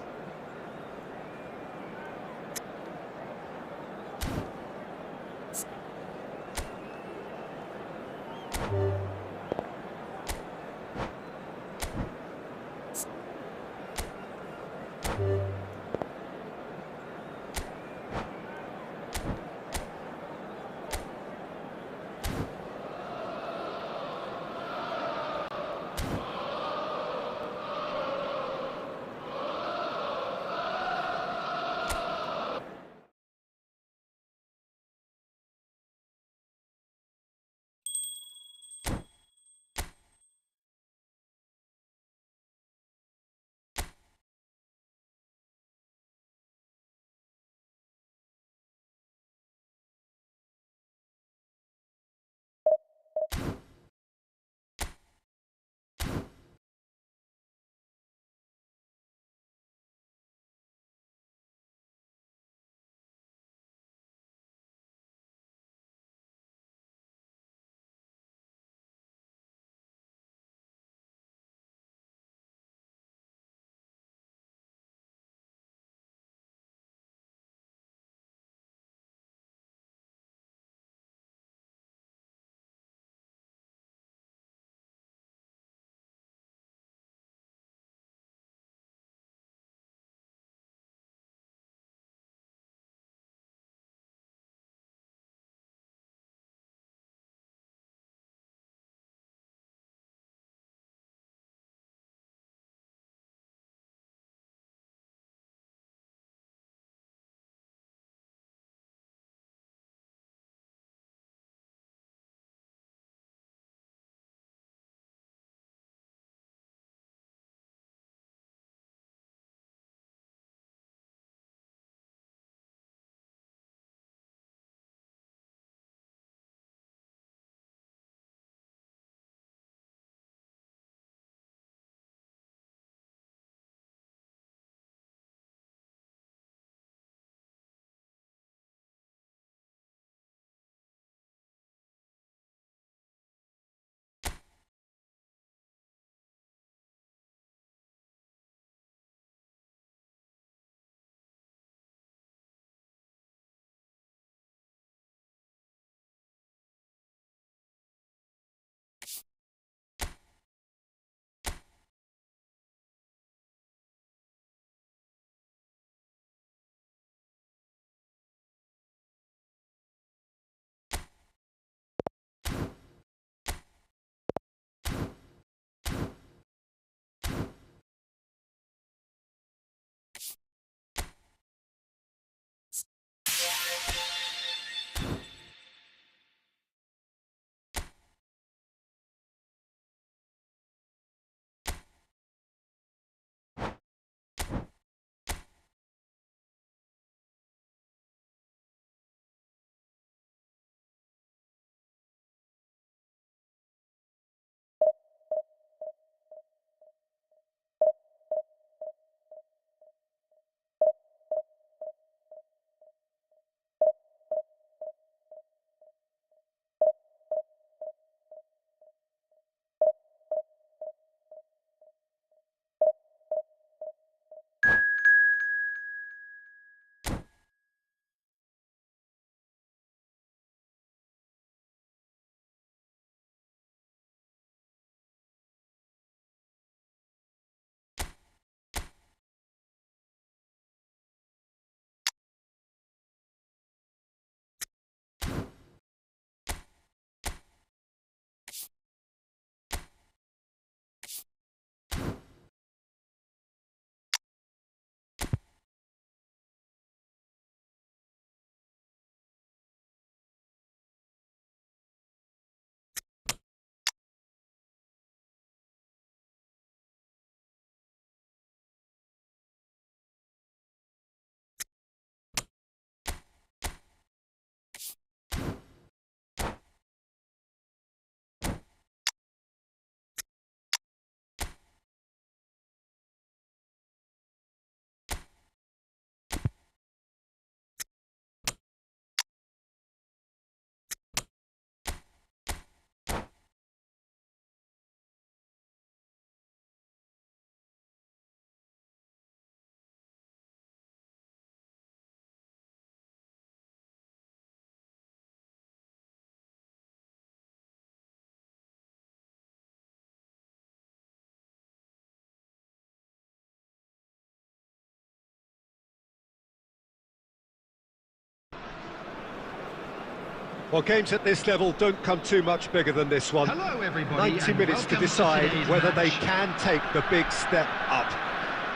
Well, games at this level don't come too much bigger than this one. Hello, everybody. 90 and minutes to welcome decide today's whether match. they can take the big step up.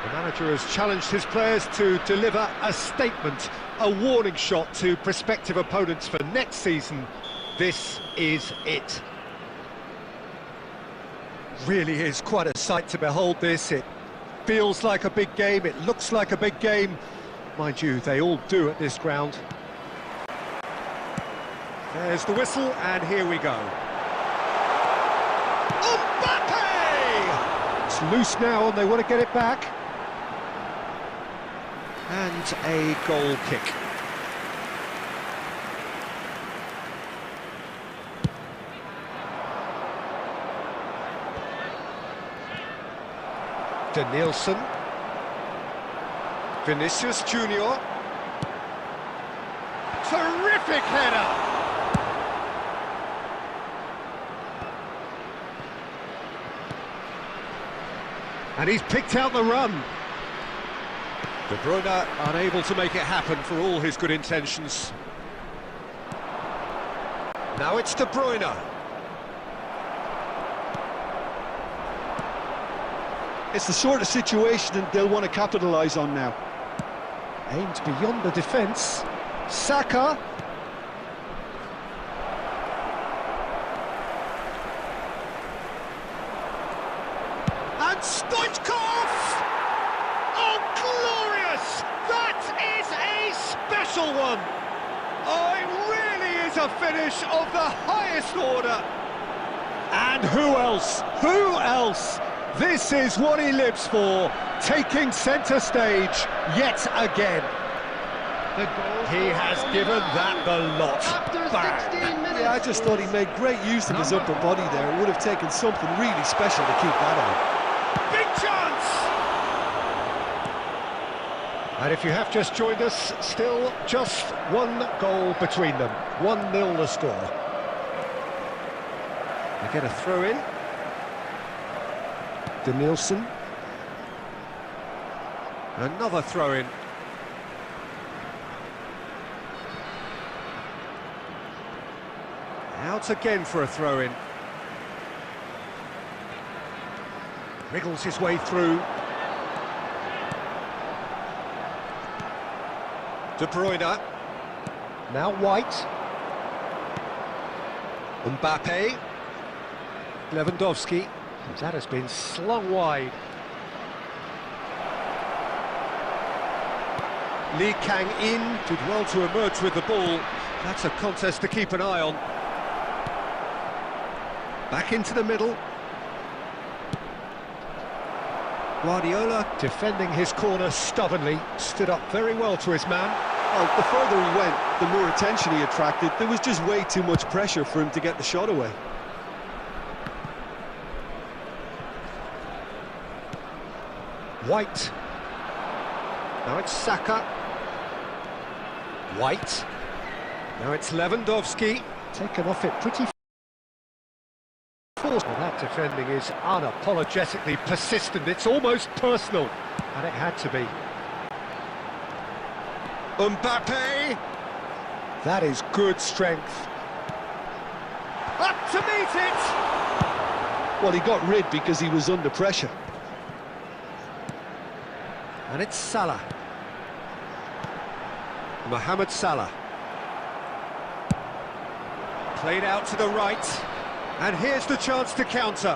The manager has challenged his players to deliver a statement, a warning shot to prospective opponents for next season. This is it. Really is quite a sight to behold this. It feels like a big game, it looks like a big game. Mind you, they all do at this ground. There's the whistle, and here we go. Mbappe! It's loose now, and they want to get it back. And a goal kick. Danielson. Vinicius Junior. Terrific header! And he's picked out the run. De Bruyne unable to make it happen for all his good intentions. Now it's De Bruyne. It's the sort of situation that they'll want to capitalise on now. Aimed beyond the defence. Saka. And Stoichkov! Oh, glorious! That is a special one! Oh, it really is a finish of the highest order! And who else? Who else? This is what he lives for, taking centre stage yet again. He has given that the lot. Bang! Yeah, I just thought he made great use of his upper body there. It would have taken something really special to keep that out. Big chance! And if you have just joined us, still just one goal between them. 1-0 the score. They get a throw in. Danielson. Another throw in. Out again for a throw in. Wriggles his way through. De Bruyne. Now White. Mbappe. Lewandowski. That has been slung wide. Lee Kang-in did well to emerge with the ball. That's a contest to keep an eye on. Back into the middle. Guardiola defending his corner stubbornly, stood up very well to his man. Well, the further he went, the more attention he attracted. There was just way too much pressure for him to get the shot away. White. Now it's Saka. White. Now it's Lewandowski. Taken off it pretty forced. Well, that defending is unapologetically persistent. It's almost personal. And it had to be. Mbappe. That is good strength. Up to meet it! Well, he got rid because he was under pressure. And it's Salah. Mohamed Salah. Played out to the right. And here's the chance to counter.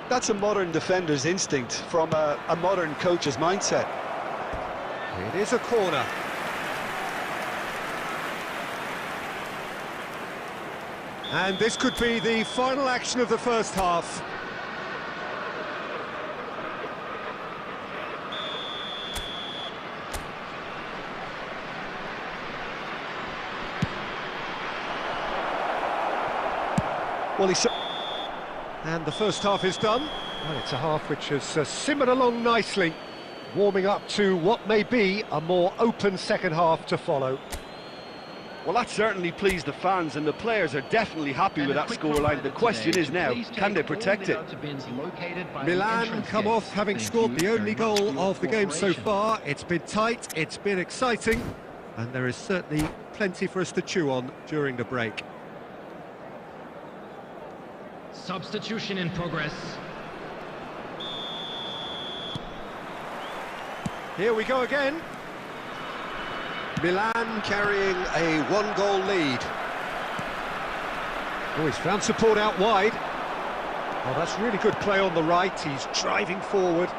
That's a modern defender's instinct from a modern coach's mindset. It is a corner. And this could be the final action of the first half. Well, and the first half is done. Well, it's a half which has simmered along nicely, warming up to what may be a more open second half to follow. Well, that certainly pleased the fans, and the players are definitely happy with that scoreline. The question is now, can they protect it? Milan come off having scored the only goal of the game so far. It's been tight, it's been exciting. And there is certainly plenty for us to chew on during the break. Substitution in progress. Here we go again. Milan carrying a one-goal lead. Oh, he's found support out wide. Oh, that's really good play on the right. He's driving forward.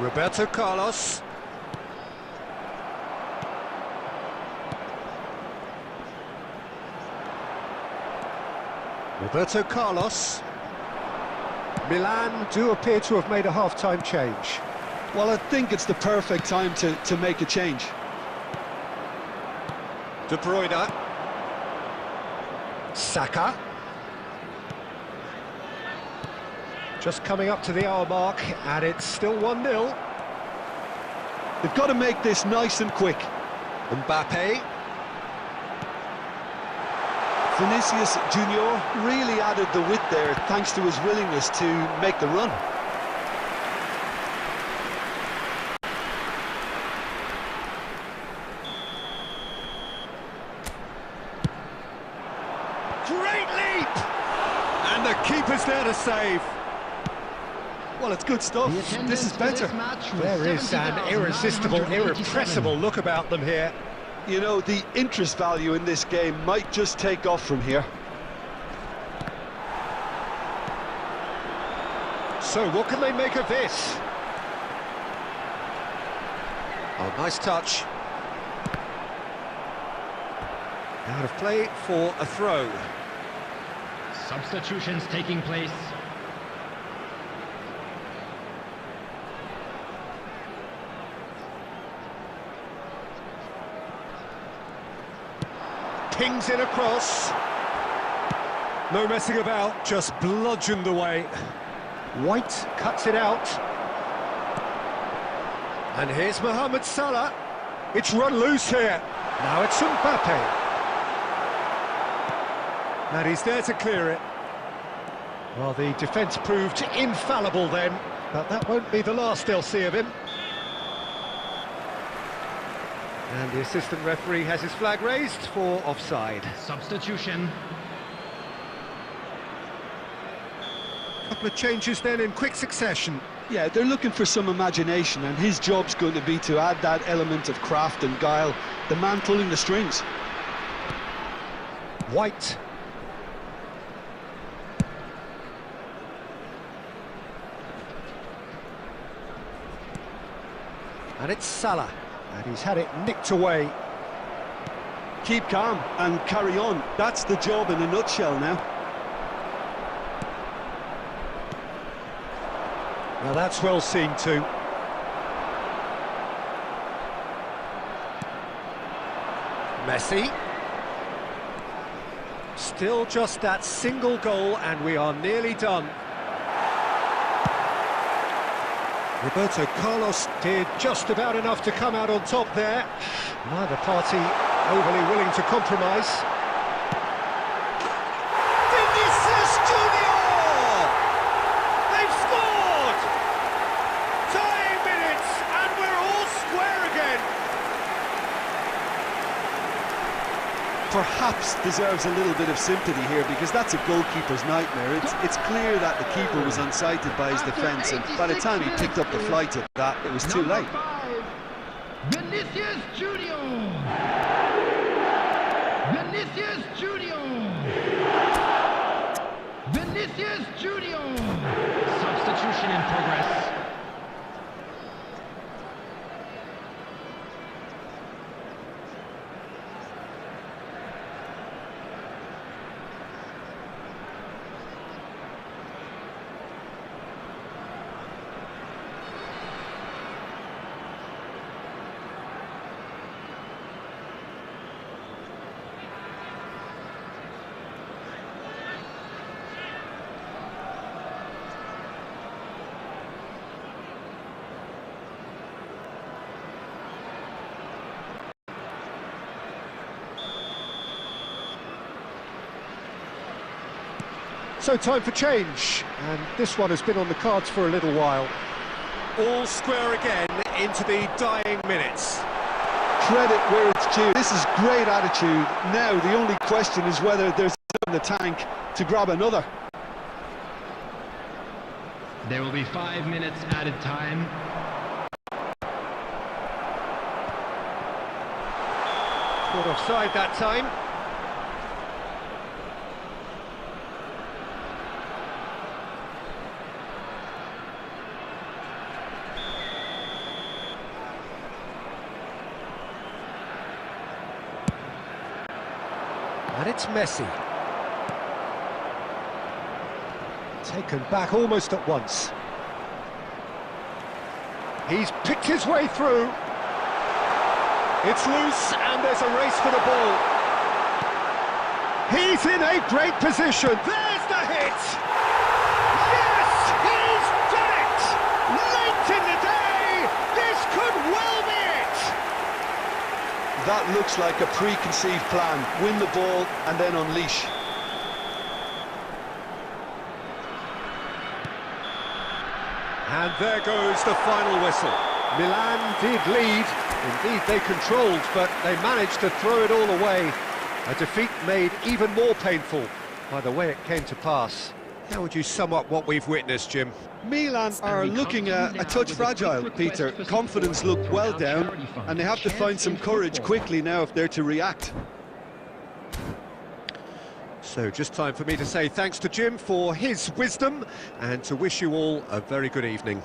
Roberto Carlos. Roberto Carlos. Milan do appear to have made a half-time change. Well, I think it's the perfect time to make a change. De Bruyne. Saka. Just coming up to the hour mark, and it's still 1-0. They've got to make this nice and quick. Mbappe. Vinicius Junior really added the width there thanks to his willingness to make the run. Great leap! And the keeper's there to save. Well, it's good stuff. This is better. There is an irresistible, irrepressible look about them here. You know, the interest value in this game might just take off from here. So, what can they make of this? Oh, nice touch. Out of play for a throw. Substitutions taking place. Pings it across. No messing about, just bludgeoned away. White cuts it out. And here's Mohamed Salah. It's run loose here. Now it's Mbappe. And he's there to clear it. Well, the defence proved infallible then, but that won't be the last they'll see of him. And the assistant referee has his flag raised for offside. Substitution. Couple of changes then in quick succession. Yeah, they're looking for some imagination, and his job's going to be to add that element of craft and guile, the man pulling the strings. White. And it's Salah. And he's had it nicked away. Keep calm and carry on. That's the job in a nutshell now. Now that's well seen too. Messi. Still just that single goal and we are nearly done. Roberto Carlos did just about enough to come out on top there. Neither party overly willing to compromise. Vinicius Junior! They've scored! Tying minutes and we're all square again. Perhaps deserves a little bit of sympathy here because that's a goalkeeper's nightmare. It's clear that the keeper was unsighted by his defence, and by the time he picked up the flight of that, it was too late. 5, Vinicius Junior. Vinicius Junior. Vinicius Junior. Substitution in progress. So time for change, and this one has been on the cards for a little while. All square again into the dying minutes. Credit where it's due. This is great attitude. Now the only question is whether there's in the tank to grab another. There will be 5 minutes added time. Caught offside that time. And it's Messi. Taken back almost at once. He's picked his way through. It's loose and there's a race for the ball. He's in a great position. There's the hit. Yes, he's done it. Late in the day, this could well be it. That looks like a preconceived plan. Win the ball and then unleash. And there goes the final whistle. Milan did lead. Indeed, they controlled, but they managed to throw it all away. A defeat made even more painful by the way it came to pass. How would you sum up what we've witnessed, Jim? Milan are looking a touch fragile, Peter. Confidence looked well down, and they have to find some courage quickly now if they're to react. So just time for me to say thanks to Jim for his wisdom and to wish you all a very good evening.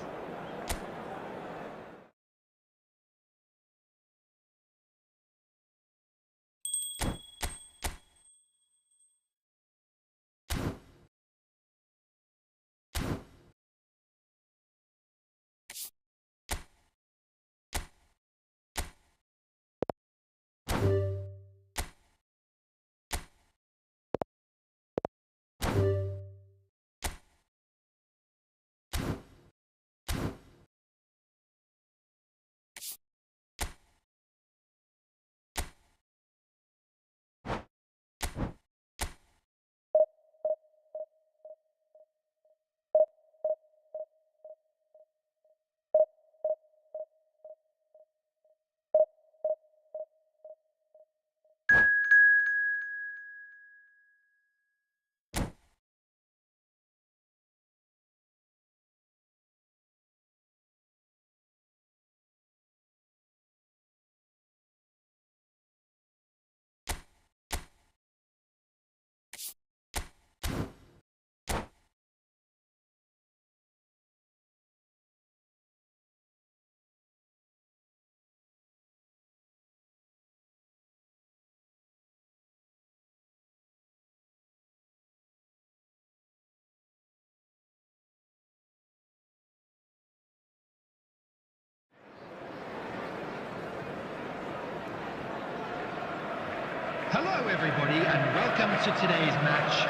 Hello everybody and welcome to today's match.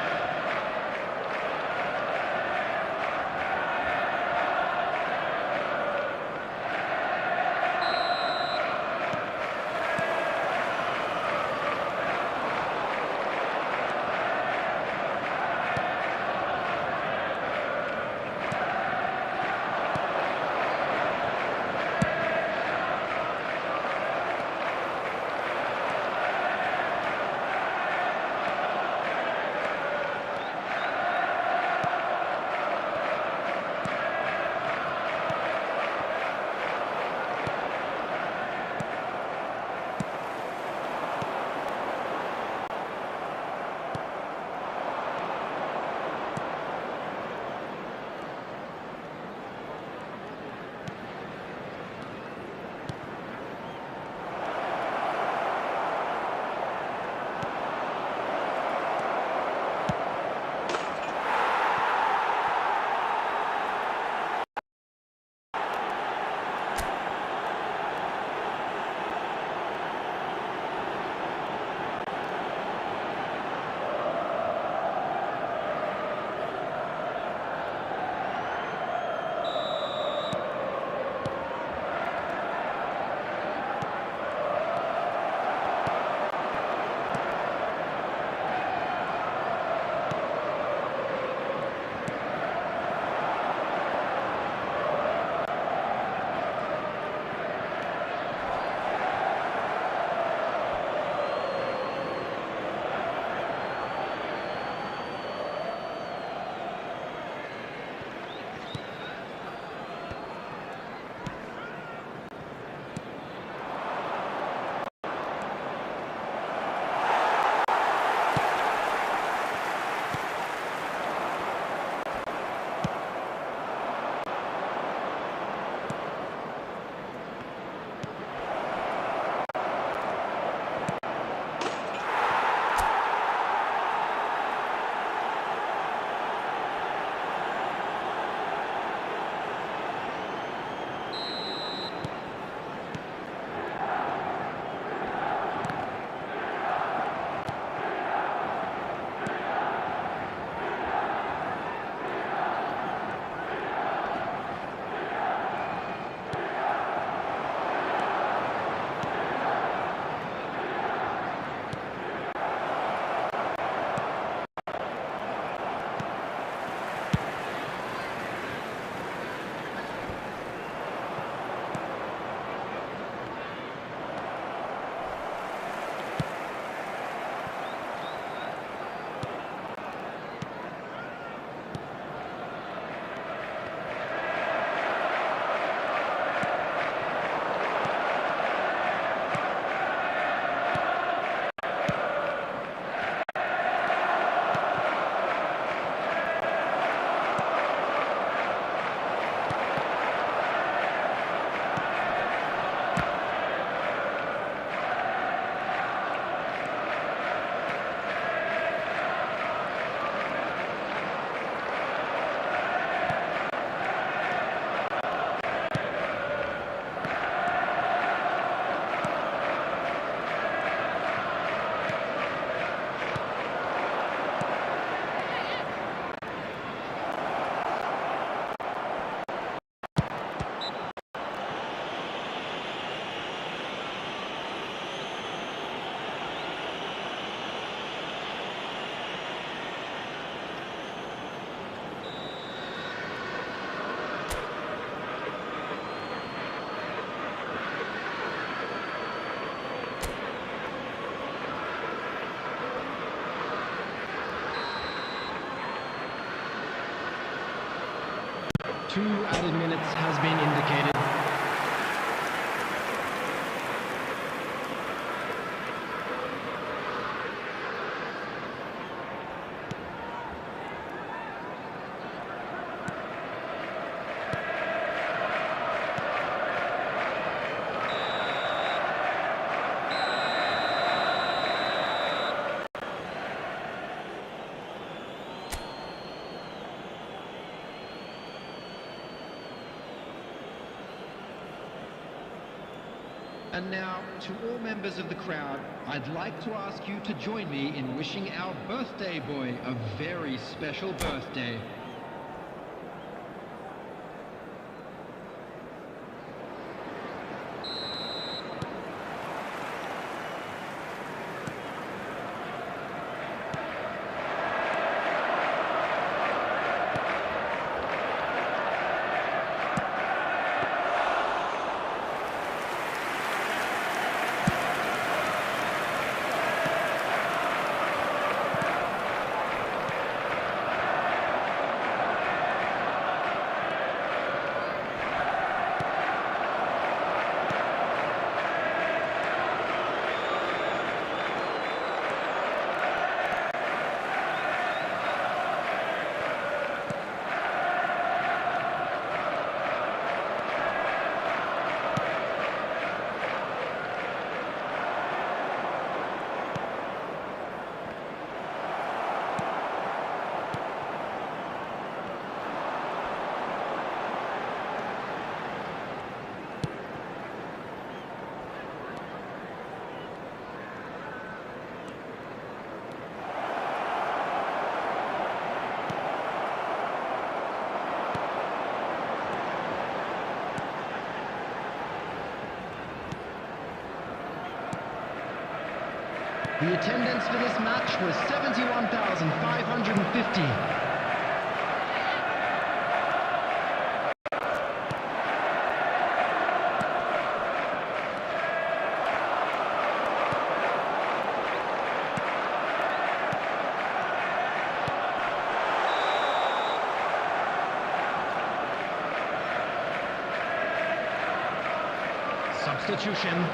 2 added minutes has been indicated. And now, to all members of the crowd, I'd like to ask you to join me in wishing our birthday boy a very special birthday. The attendance for this match was 71,550. Substitution.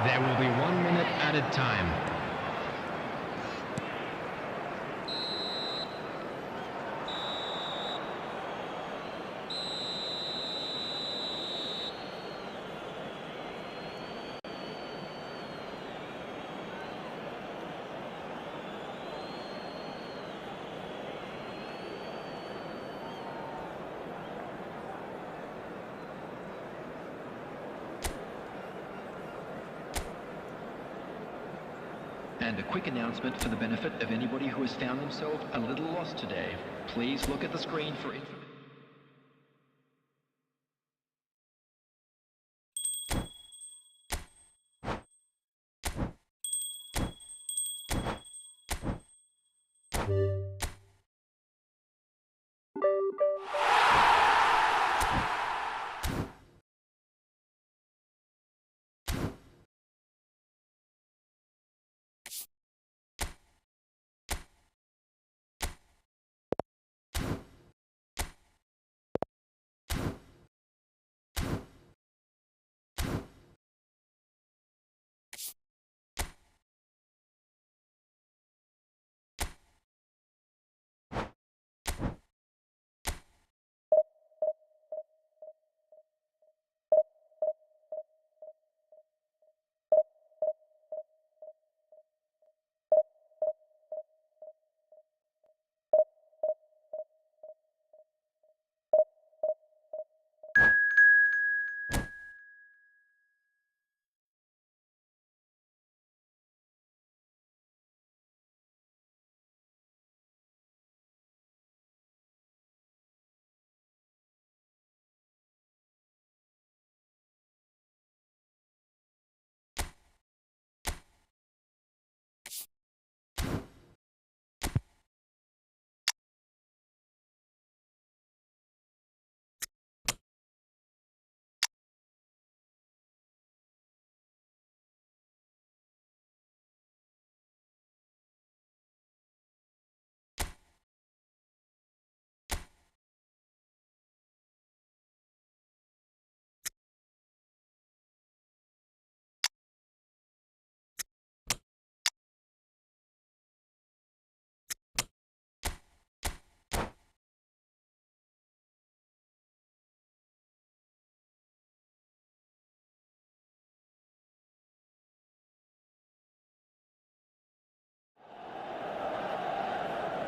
There will be 1 minute added time. And a quick announcement for the benefit of anybody who has found themselves a little lost today. Please look at the screen for information.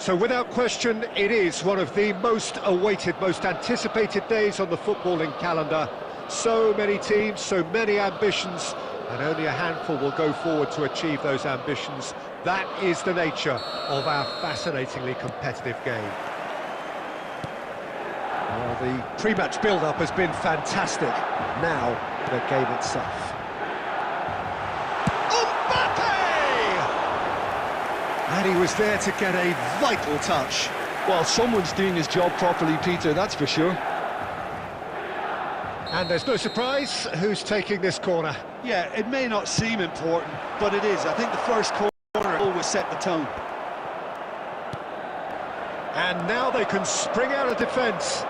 So without question, it is one of the most awaited, most anticipated days on the footballing calendar. So many teams, so many ambitions, and only a handful will go forward to achieve those ambitions. That is the nature of our fascinatingly competitive game. Well, the pre-match build-up has been fantastic. Now, the game itself. And he was there to get a vital touch. Well, someone's doing his job properly, Peter, that's for sure. And there's no surprise who's taking this corner. Yeah, it may not seem important, but it is. I think the first corner always set the tone. And now they can spring out of defence.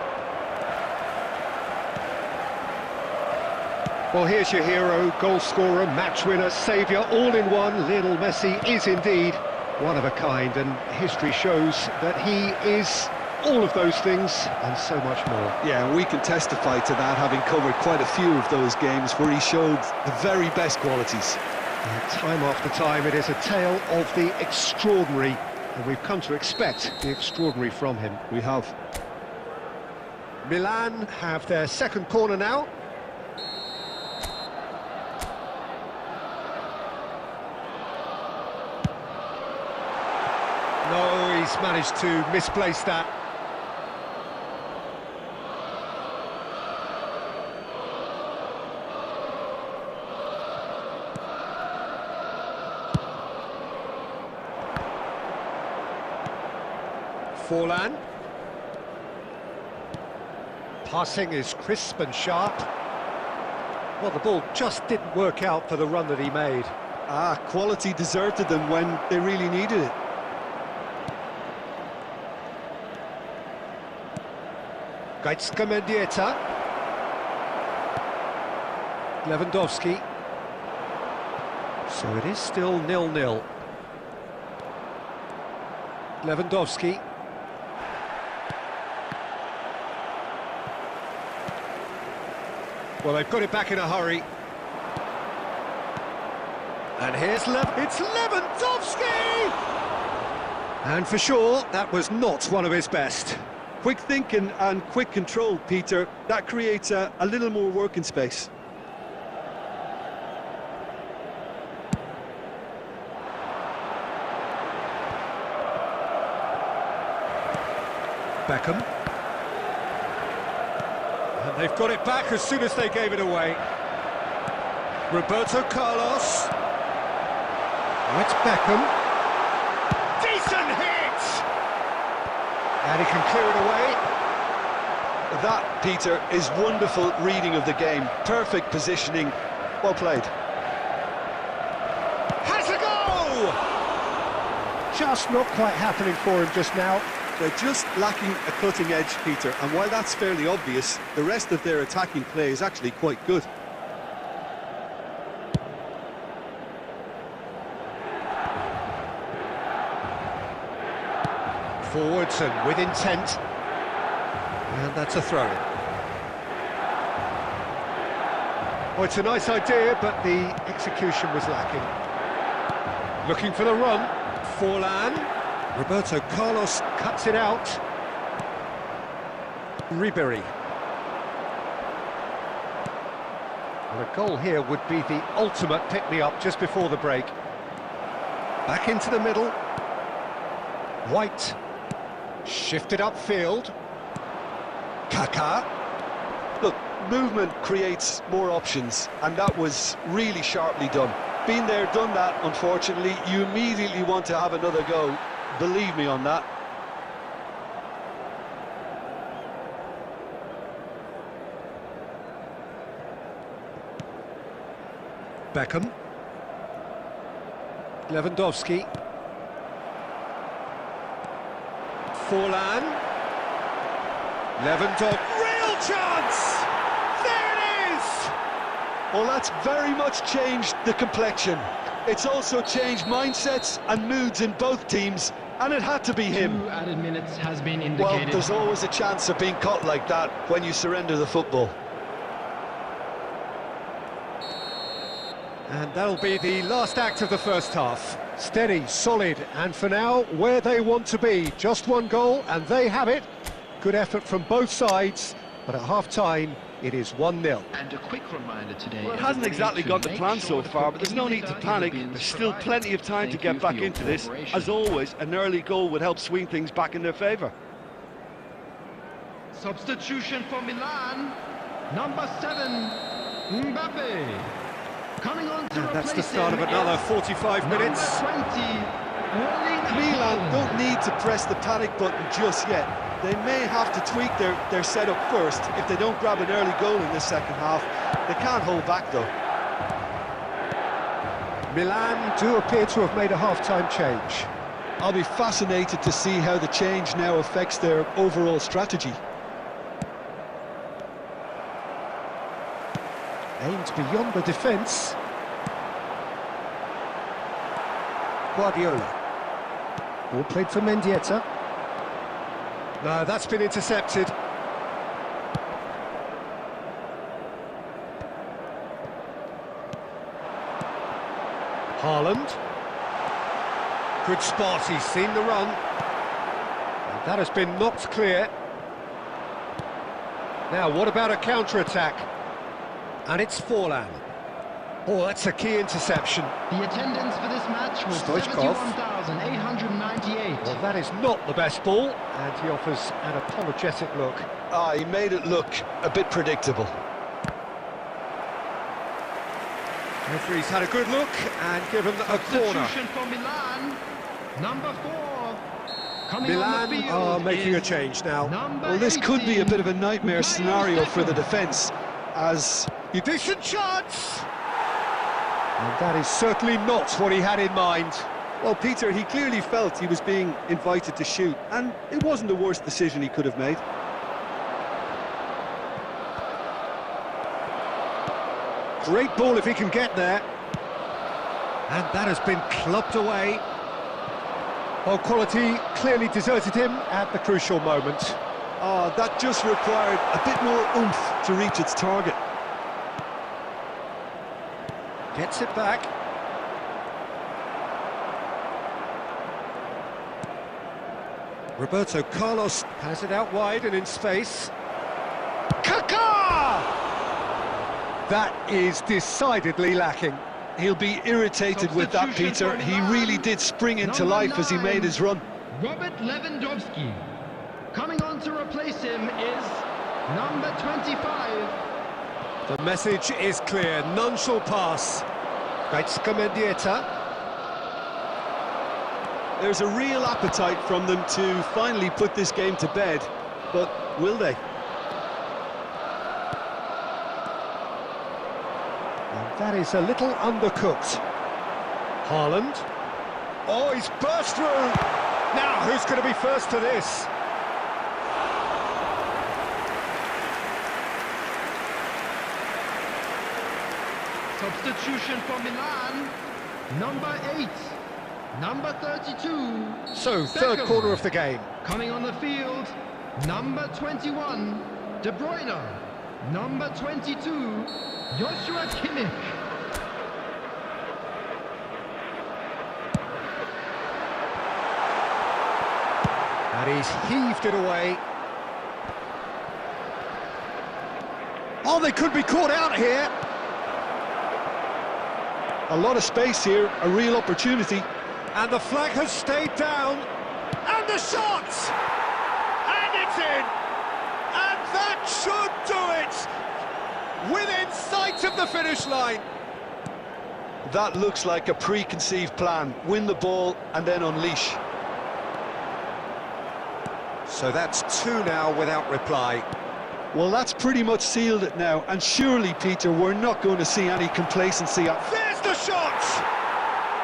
Well, here's your hero, goal scorer, match winner, saviour, all in one. Lionel Messi is indeed one of a kind, and history shows that he is all of those things and so much more. Yeah, and we can testify to that, having covered quite a few of those games where he showed the very best qualities. And time after time, it is a tale of the extraordinary, and we've come to expect the extraordinary from him. We have. Milan have their second corner now. No, he's managed to misplace that. Forlan. Passing is crisp and sharp. Well, the ball just didn't work out for the run that he made. Quality deserted them when they really needed it. Gaitska Mendieta. Lewandowski. So it is still 0-0. Lewandowski. Well, they've got it back in a hurry. And here's it's Lewandowski! And for sure, that was not one of his best. Quick thinking and quick control, Peter. That creates a little more working space. Beckham. And they've got it back as soon as they gave it away. Roberto Carlos. Oh, it's Beckham. Decent hit! And he can clear it away. That, Peter, is wonderful reading of the game. Perfect positioning. Well played. Has a go! Just not quite happening for him just now. They're just lacking a cutting edge, Peter, and while that's fairly obvious, the rest of their attacking play is actually quite good. Forwards and with intent. And that's a throw-in. Well, it's a nice idea, but the execution was lacking. Looking for the run. Forlan. Roberto Carlos cuts it out. Ribery. Well, a goal here would be the ultimate pick-me-up just before the break. Back into the middle. White. Shifted upfield. Kaká. Look, movement creates more options, and that was really sharply done. Been there, done that, unfortunately. You immediately want to have another go. Believe me on that. Beckham. Lewandowski. Forlan. Lewandowski. Real chance! There it is! Well, that's very much changed the complexion. It's also changed mindsets and moods in both teams, and it had to be him. 2 added minutes has been indicated. Well, there's always a chance of being caught like that when you surrender the football. And that'll be the last act of the first half. Steady, solid, and for now, where they want to be. Just one goal, and they have it. Good effort from both sides, but at half-time, it is 1-0. And a quick reminder today... Well, it hasn't exactly gone to plan so far, but there's no need to panic. There's still plenty of time to get back into this. As always, an early goal would help swing things back in their favour. Substitution for Milan, number 7, Mbappe. Coming on to And that's the start of another 45 minutes. Number 20, Milan don't need to press the panic button just yet. They may have to tweak their setup first if they don't grab an early goal in the second half. They can't hold back, though. Milan do appear to have made a half-time change. I'll be fascinated to see how the change now affects their overall strategy. Aimed beyond the defence. Guardiola. Ball played for Mendieta. No, that's been intercepted. Haaland. Good spot, he's seen the run. And that has been knocked clear. Now, what about a counter-attack? And it's Forlan. Oh, that's a key interception. The attendance for this match was Stoichkov. 71,898. Well, that is not the best ball, and he offers an apologetic look. He made it look a bit predictable. Referee's had a good look and given a corner. Substitution for Milan, number 4. Coming on Milan the field are making a is change now. number Well, this could be a 18, bit of a nightmare Bukayo scenario for the Saka. defence, as... A decent chance! And that is certainly not what he had in mind. Well, Peter, he clearly felt he was being invited to shoot, and it wasn't the worst decision he could have made. Great ball if he can get there. And that has been clubbed away. Well, quality clearly deserted him at the crucial moment. That just required a bit more oomph to reach its target. Gets it back. Roberto Carlos has it out wide and in space. Kaká! That is decidedly lacking. He'll be irritated with that, Peter. He really did spring into life as he made his run. Robert Lewandowski. Coming on to replace him is number 25. The message is clear, none shall pass. Mendieta. There's a real appetite from them to finally put this game to bed, but will they? And that is a little undercooked. Haaland. Oh, he's burst through. Now, who's going to be first to this? Substitution for Milan, number 8, number 32. So, third quarter of the game. Coming on the field, number 21, De Bruyne, number 22, Joshua Kimmich. And he's heaved it away. Oh, they could be caught out here. A lot of space here, a real opportunity. And the flag has stayed down. And the shot! And it's in! And that should do it! Within sight of the finish line. That looks like a preconceived plan. Win the ball and then unleash. So that's 2 now without reply. Well, that's pretty much sealed it now. And surely, Peter, we're not going to see any complacency. There's the shot!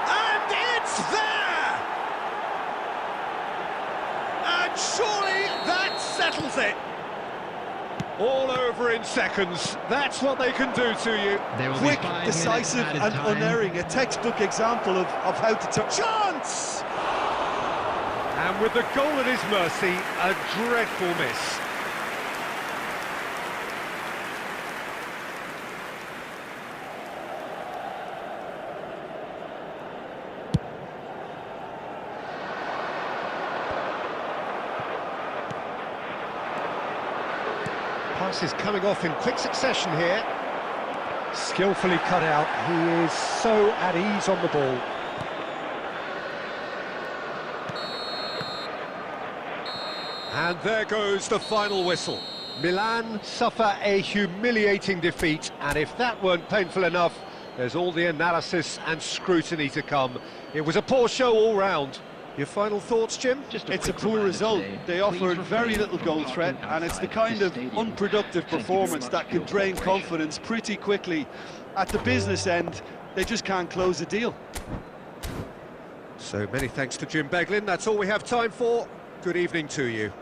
And it's there! And surely that settles it. All over in seconds. That's what they can do to you. There will Quick, be 5 decisive minutes and added time. unerring. A textbook example of how to turn. Chance! And with the goal at his mercy, a dreadful miss. Passes coming off in quick succession here. Skillfully cut out. He is so at ease on the ball. And there goes the final whistle. Milan suffer a humiliating defeat, and if that weren't painful enough, there's all the analysis and scrutiny to come. It was a poor show all round. Your final thoughts, Jim? It's a poor result. They offered very little goal threat, and it's the kind of unproductive performance that can drain confidence pretty quickly. At the business end, they just can't close the deal. So many thanks to Jim Beglin. That's all we have time for. Good evening to you.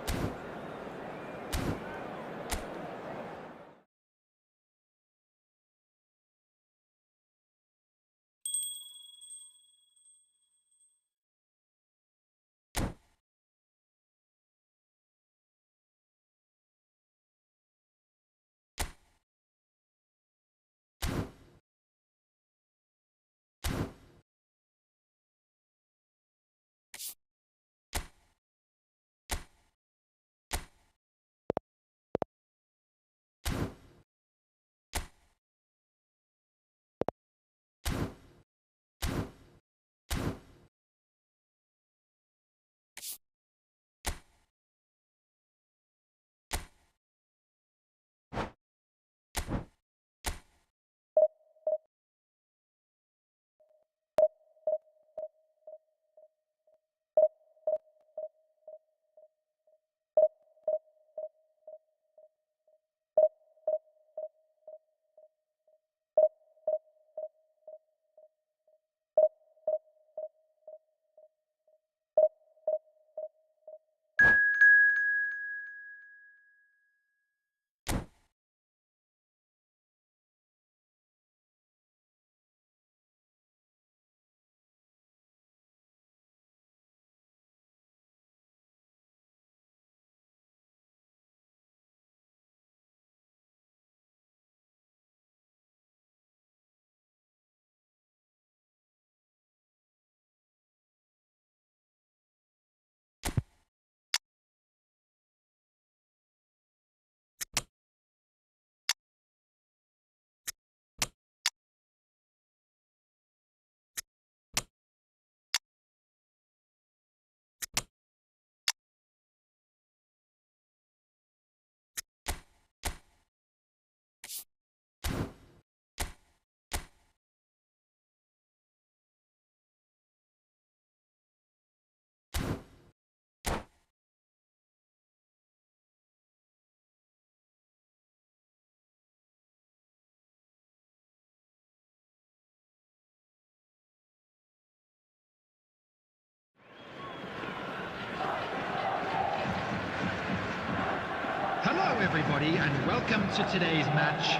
everybody, and welcome to today's match.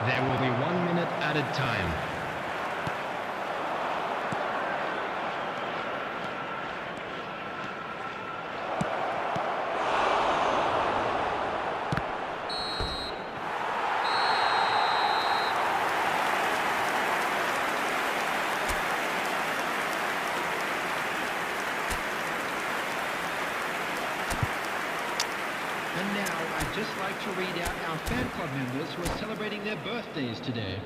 There will be 1 minute added time. And now, I'd just like to read out our fan club members who are celebrating their birthdays today.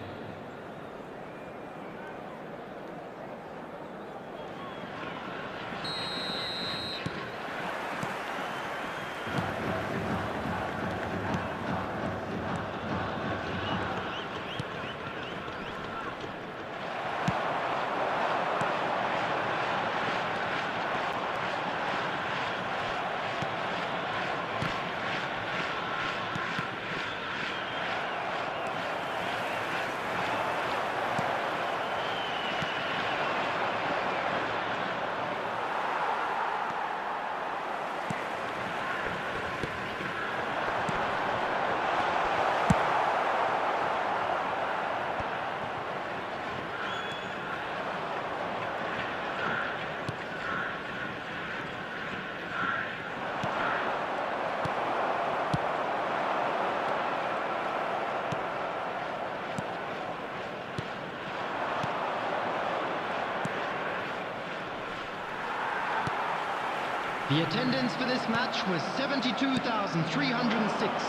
The attendance for this match was 72,306.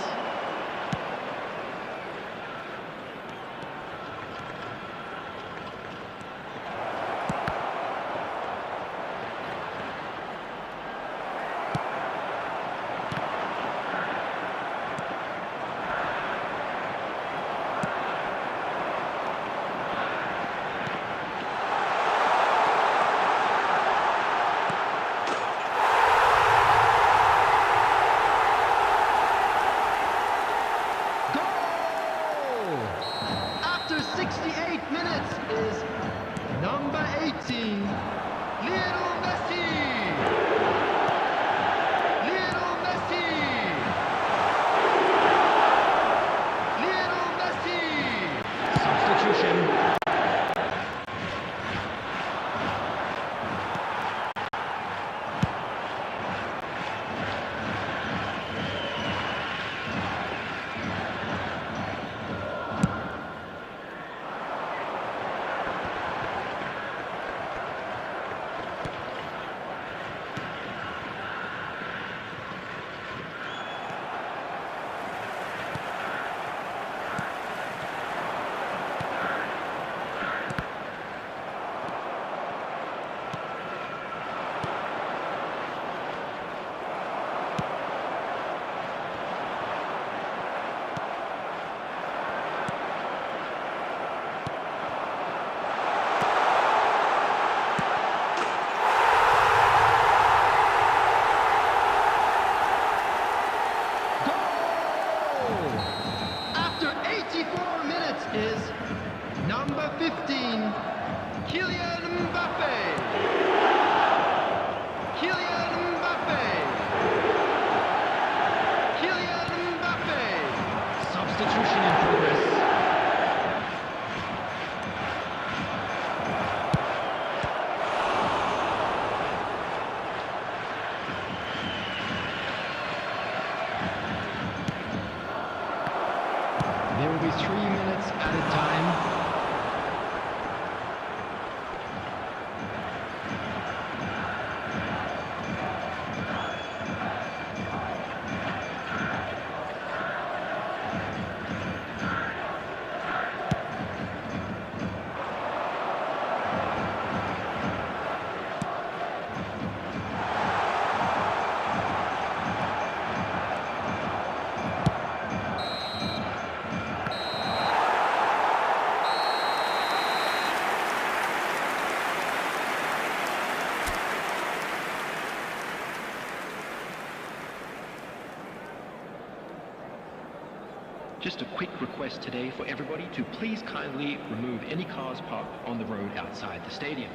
After 68 minutes is number 18, Lionel Messi! Lionel Messi! Lionel Messi! Substitution. After 84 minutes is number 15, Kylian Mbappe. Kylian Mbappe. Kylian Mbappe. Substitution in progress. There will be 3 minutes at a time. Just a quick request today for everybody to please kindly remove any cars parked on the road outside the stadium.